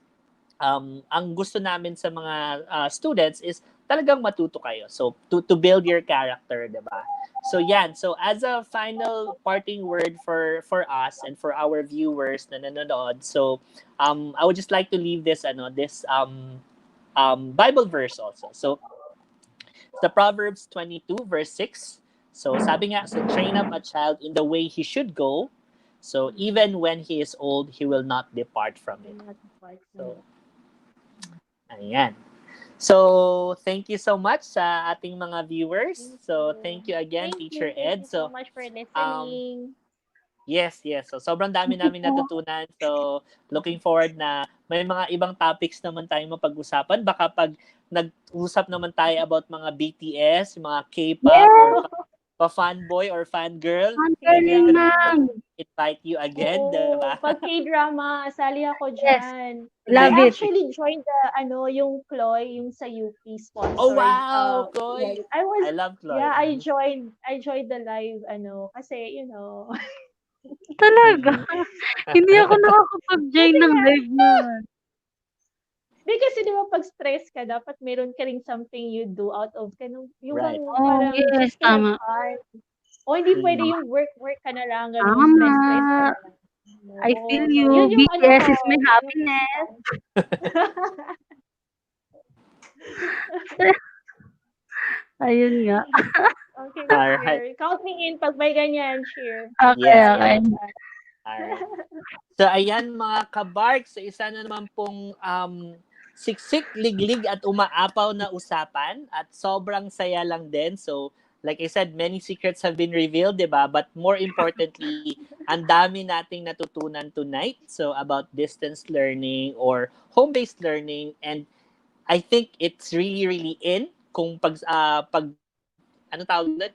ang gusto namin sa mga students is talagang matuto kayo. So, to build your character, diba? So, yan. So, as a final parting word for us and for our viewers na nanonood, so, I would just like to leave this Bible verse also. So, the Proverbs 22 verse 6. So sabi nga, so train up a child in the way he should go. So even when he is old, he will not depart from it. So, ayan. So, thank you so much sa ating mga viewers. So, thank you again, Teacher Ed. Thank you so much for listening. Yes. So, sobrang dami namin natutunan. So, looking forward na may mga ibang topics naman tayong mapag-usapan. Baka pag nag-usap naman tayo about mga BTS, mga K-pop, or pa-fanboy or fangirl, Ang maybe we galing could lang. invite you again, Oo, diba? pag K-drama, sali ako Yes. dyan. Love I it. actually joined the, yung Chloe, yung sa UP Oh, sponsored. wow, Koy! Yeah, I was, I love yeah, Chloe. I joined the live, kasi, Talaga. Hindi ako nakakapag-join kasi ng nga, live nun. kasi di ba pag stress ka, dapat meron ka ring something you do out of, yung Right. Oh, parang yes, just to have tama. fun. O hindi pwede Mm. yung work ka na lang, Tama. stress ka na lang. I Oo, feel so you. yun yung BTS ko, is my yun yung happiness. Ayun nga. Okay, Alright. cheer. Count me in pag may ganyan, cheer. Okay, Yes, okay. Alright. So, ayan mga kabarks, so isa na naman pong siksik, liglig at umaapaw na usapan at sobrang saya lang din. So, like I said, many secrets have been revealed, diba? But more importantly, ang dami nating natutunan tonight. So, about distance learning or home-based learning. And I think it's really, really in kung ano tawag ulit?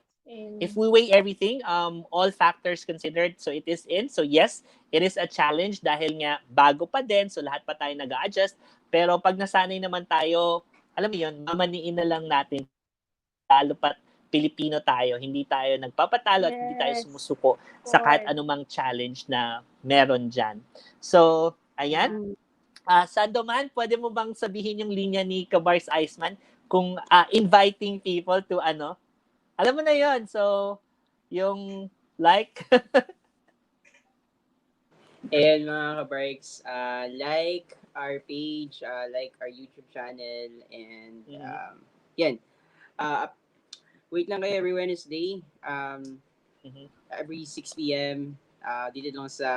If And we weigh everything, all factors considered, so it is in. So yes, it is a challenge dahil nga bago pa din, so lahat pa tayo nag-a-adjust. Pero pag nasanay naman tayo, alam mo yun, mamaniin na lang natin, lalo pat Pilipino tayo, hindi tayo nagpapatalo at hindi tayo yes, sumusuko of sa kahit course. anumang challenge na meron dyan. So, ayan. Sando man, pwede mo bang sabihin yung linya ni Kabarkz Iceman kung inviting people to alam mo na yon. So, yung like. Ayan mga kabarks, like our page, like our YouTube channel, and yan. Wait lang kayo every Wednesday, every 6 p.m. Dito lang sa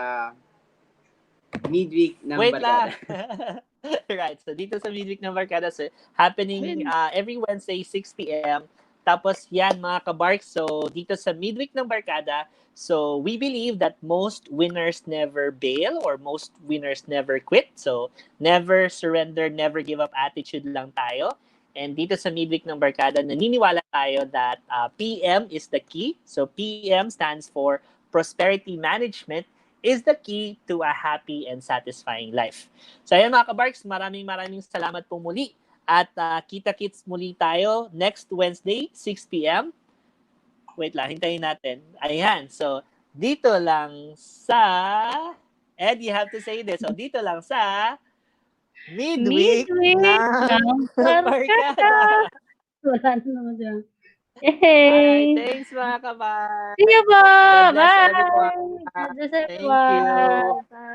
midweek ng Wait Barkada. lang. Right. So, dito sa midweek ng Barkada, so, happening every Wednesday, 6 p.m. Tapos, yan mga kabarks. So, dito sa midweek ng Barkada, so, we believe that most winners never bail or most winners never quit. So, never surrender, never give up attitude lang tayo. And dito sa midweek ng Barkada, naniniwala tayo that PM is the key. So, PM stands for Prosperity Management is the key to a happy and satisfying life. So ayan mga kabarks, maraming salamat po muli. At kita-kits muli tayo next Wednesday, 6 p.m. Wait lang, hintayin natin. Ayan, so dito lang sa... Ed, you have to say this. So dito lang sa midweek Midweek ng ng Barkada. Barkada. Wala na naman dyan. Alright, Yay! thanks mga kabarks. See you po! God bless Bye! everyone. God bless Thank everyone! you. Bye.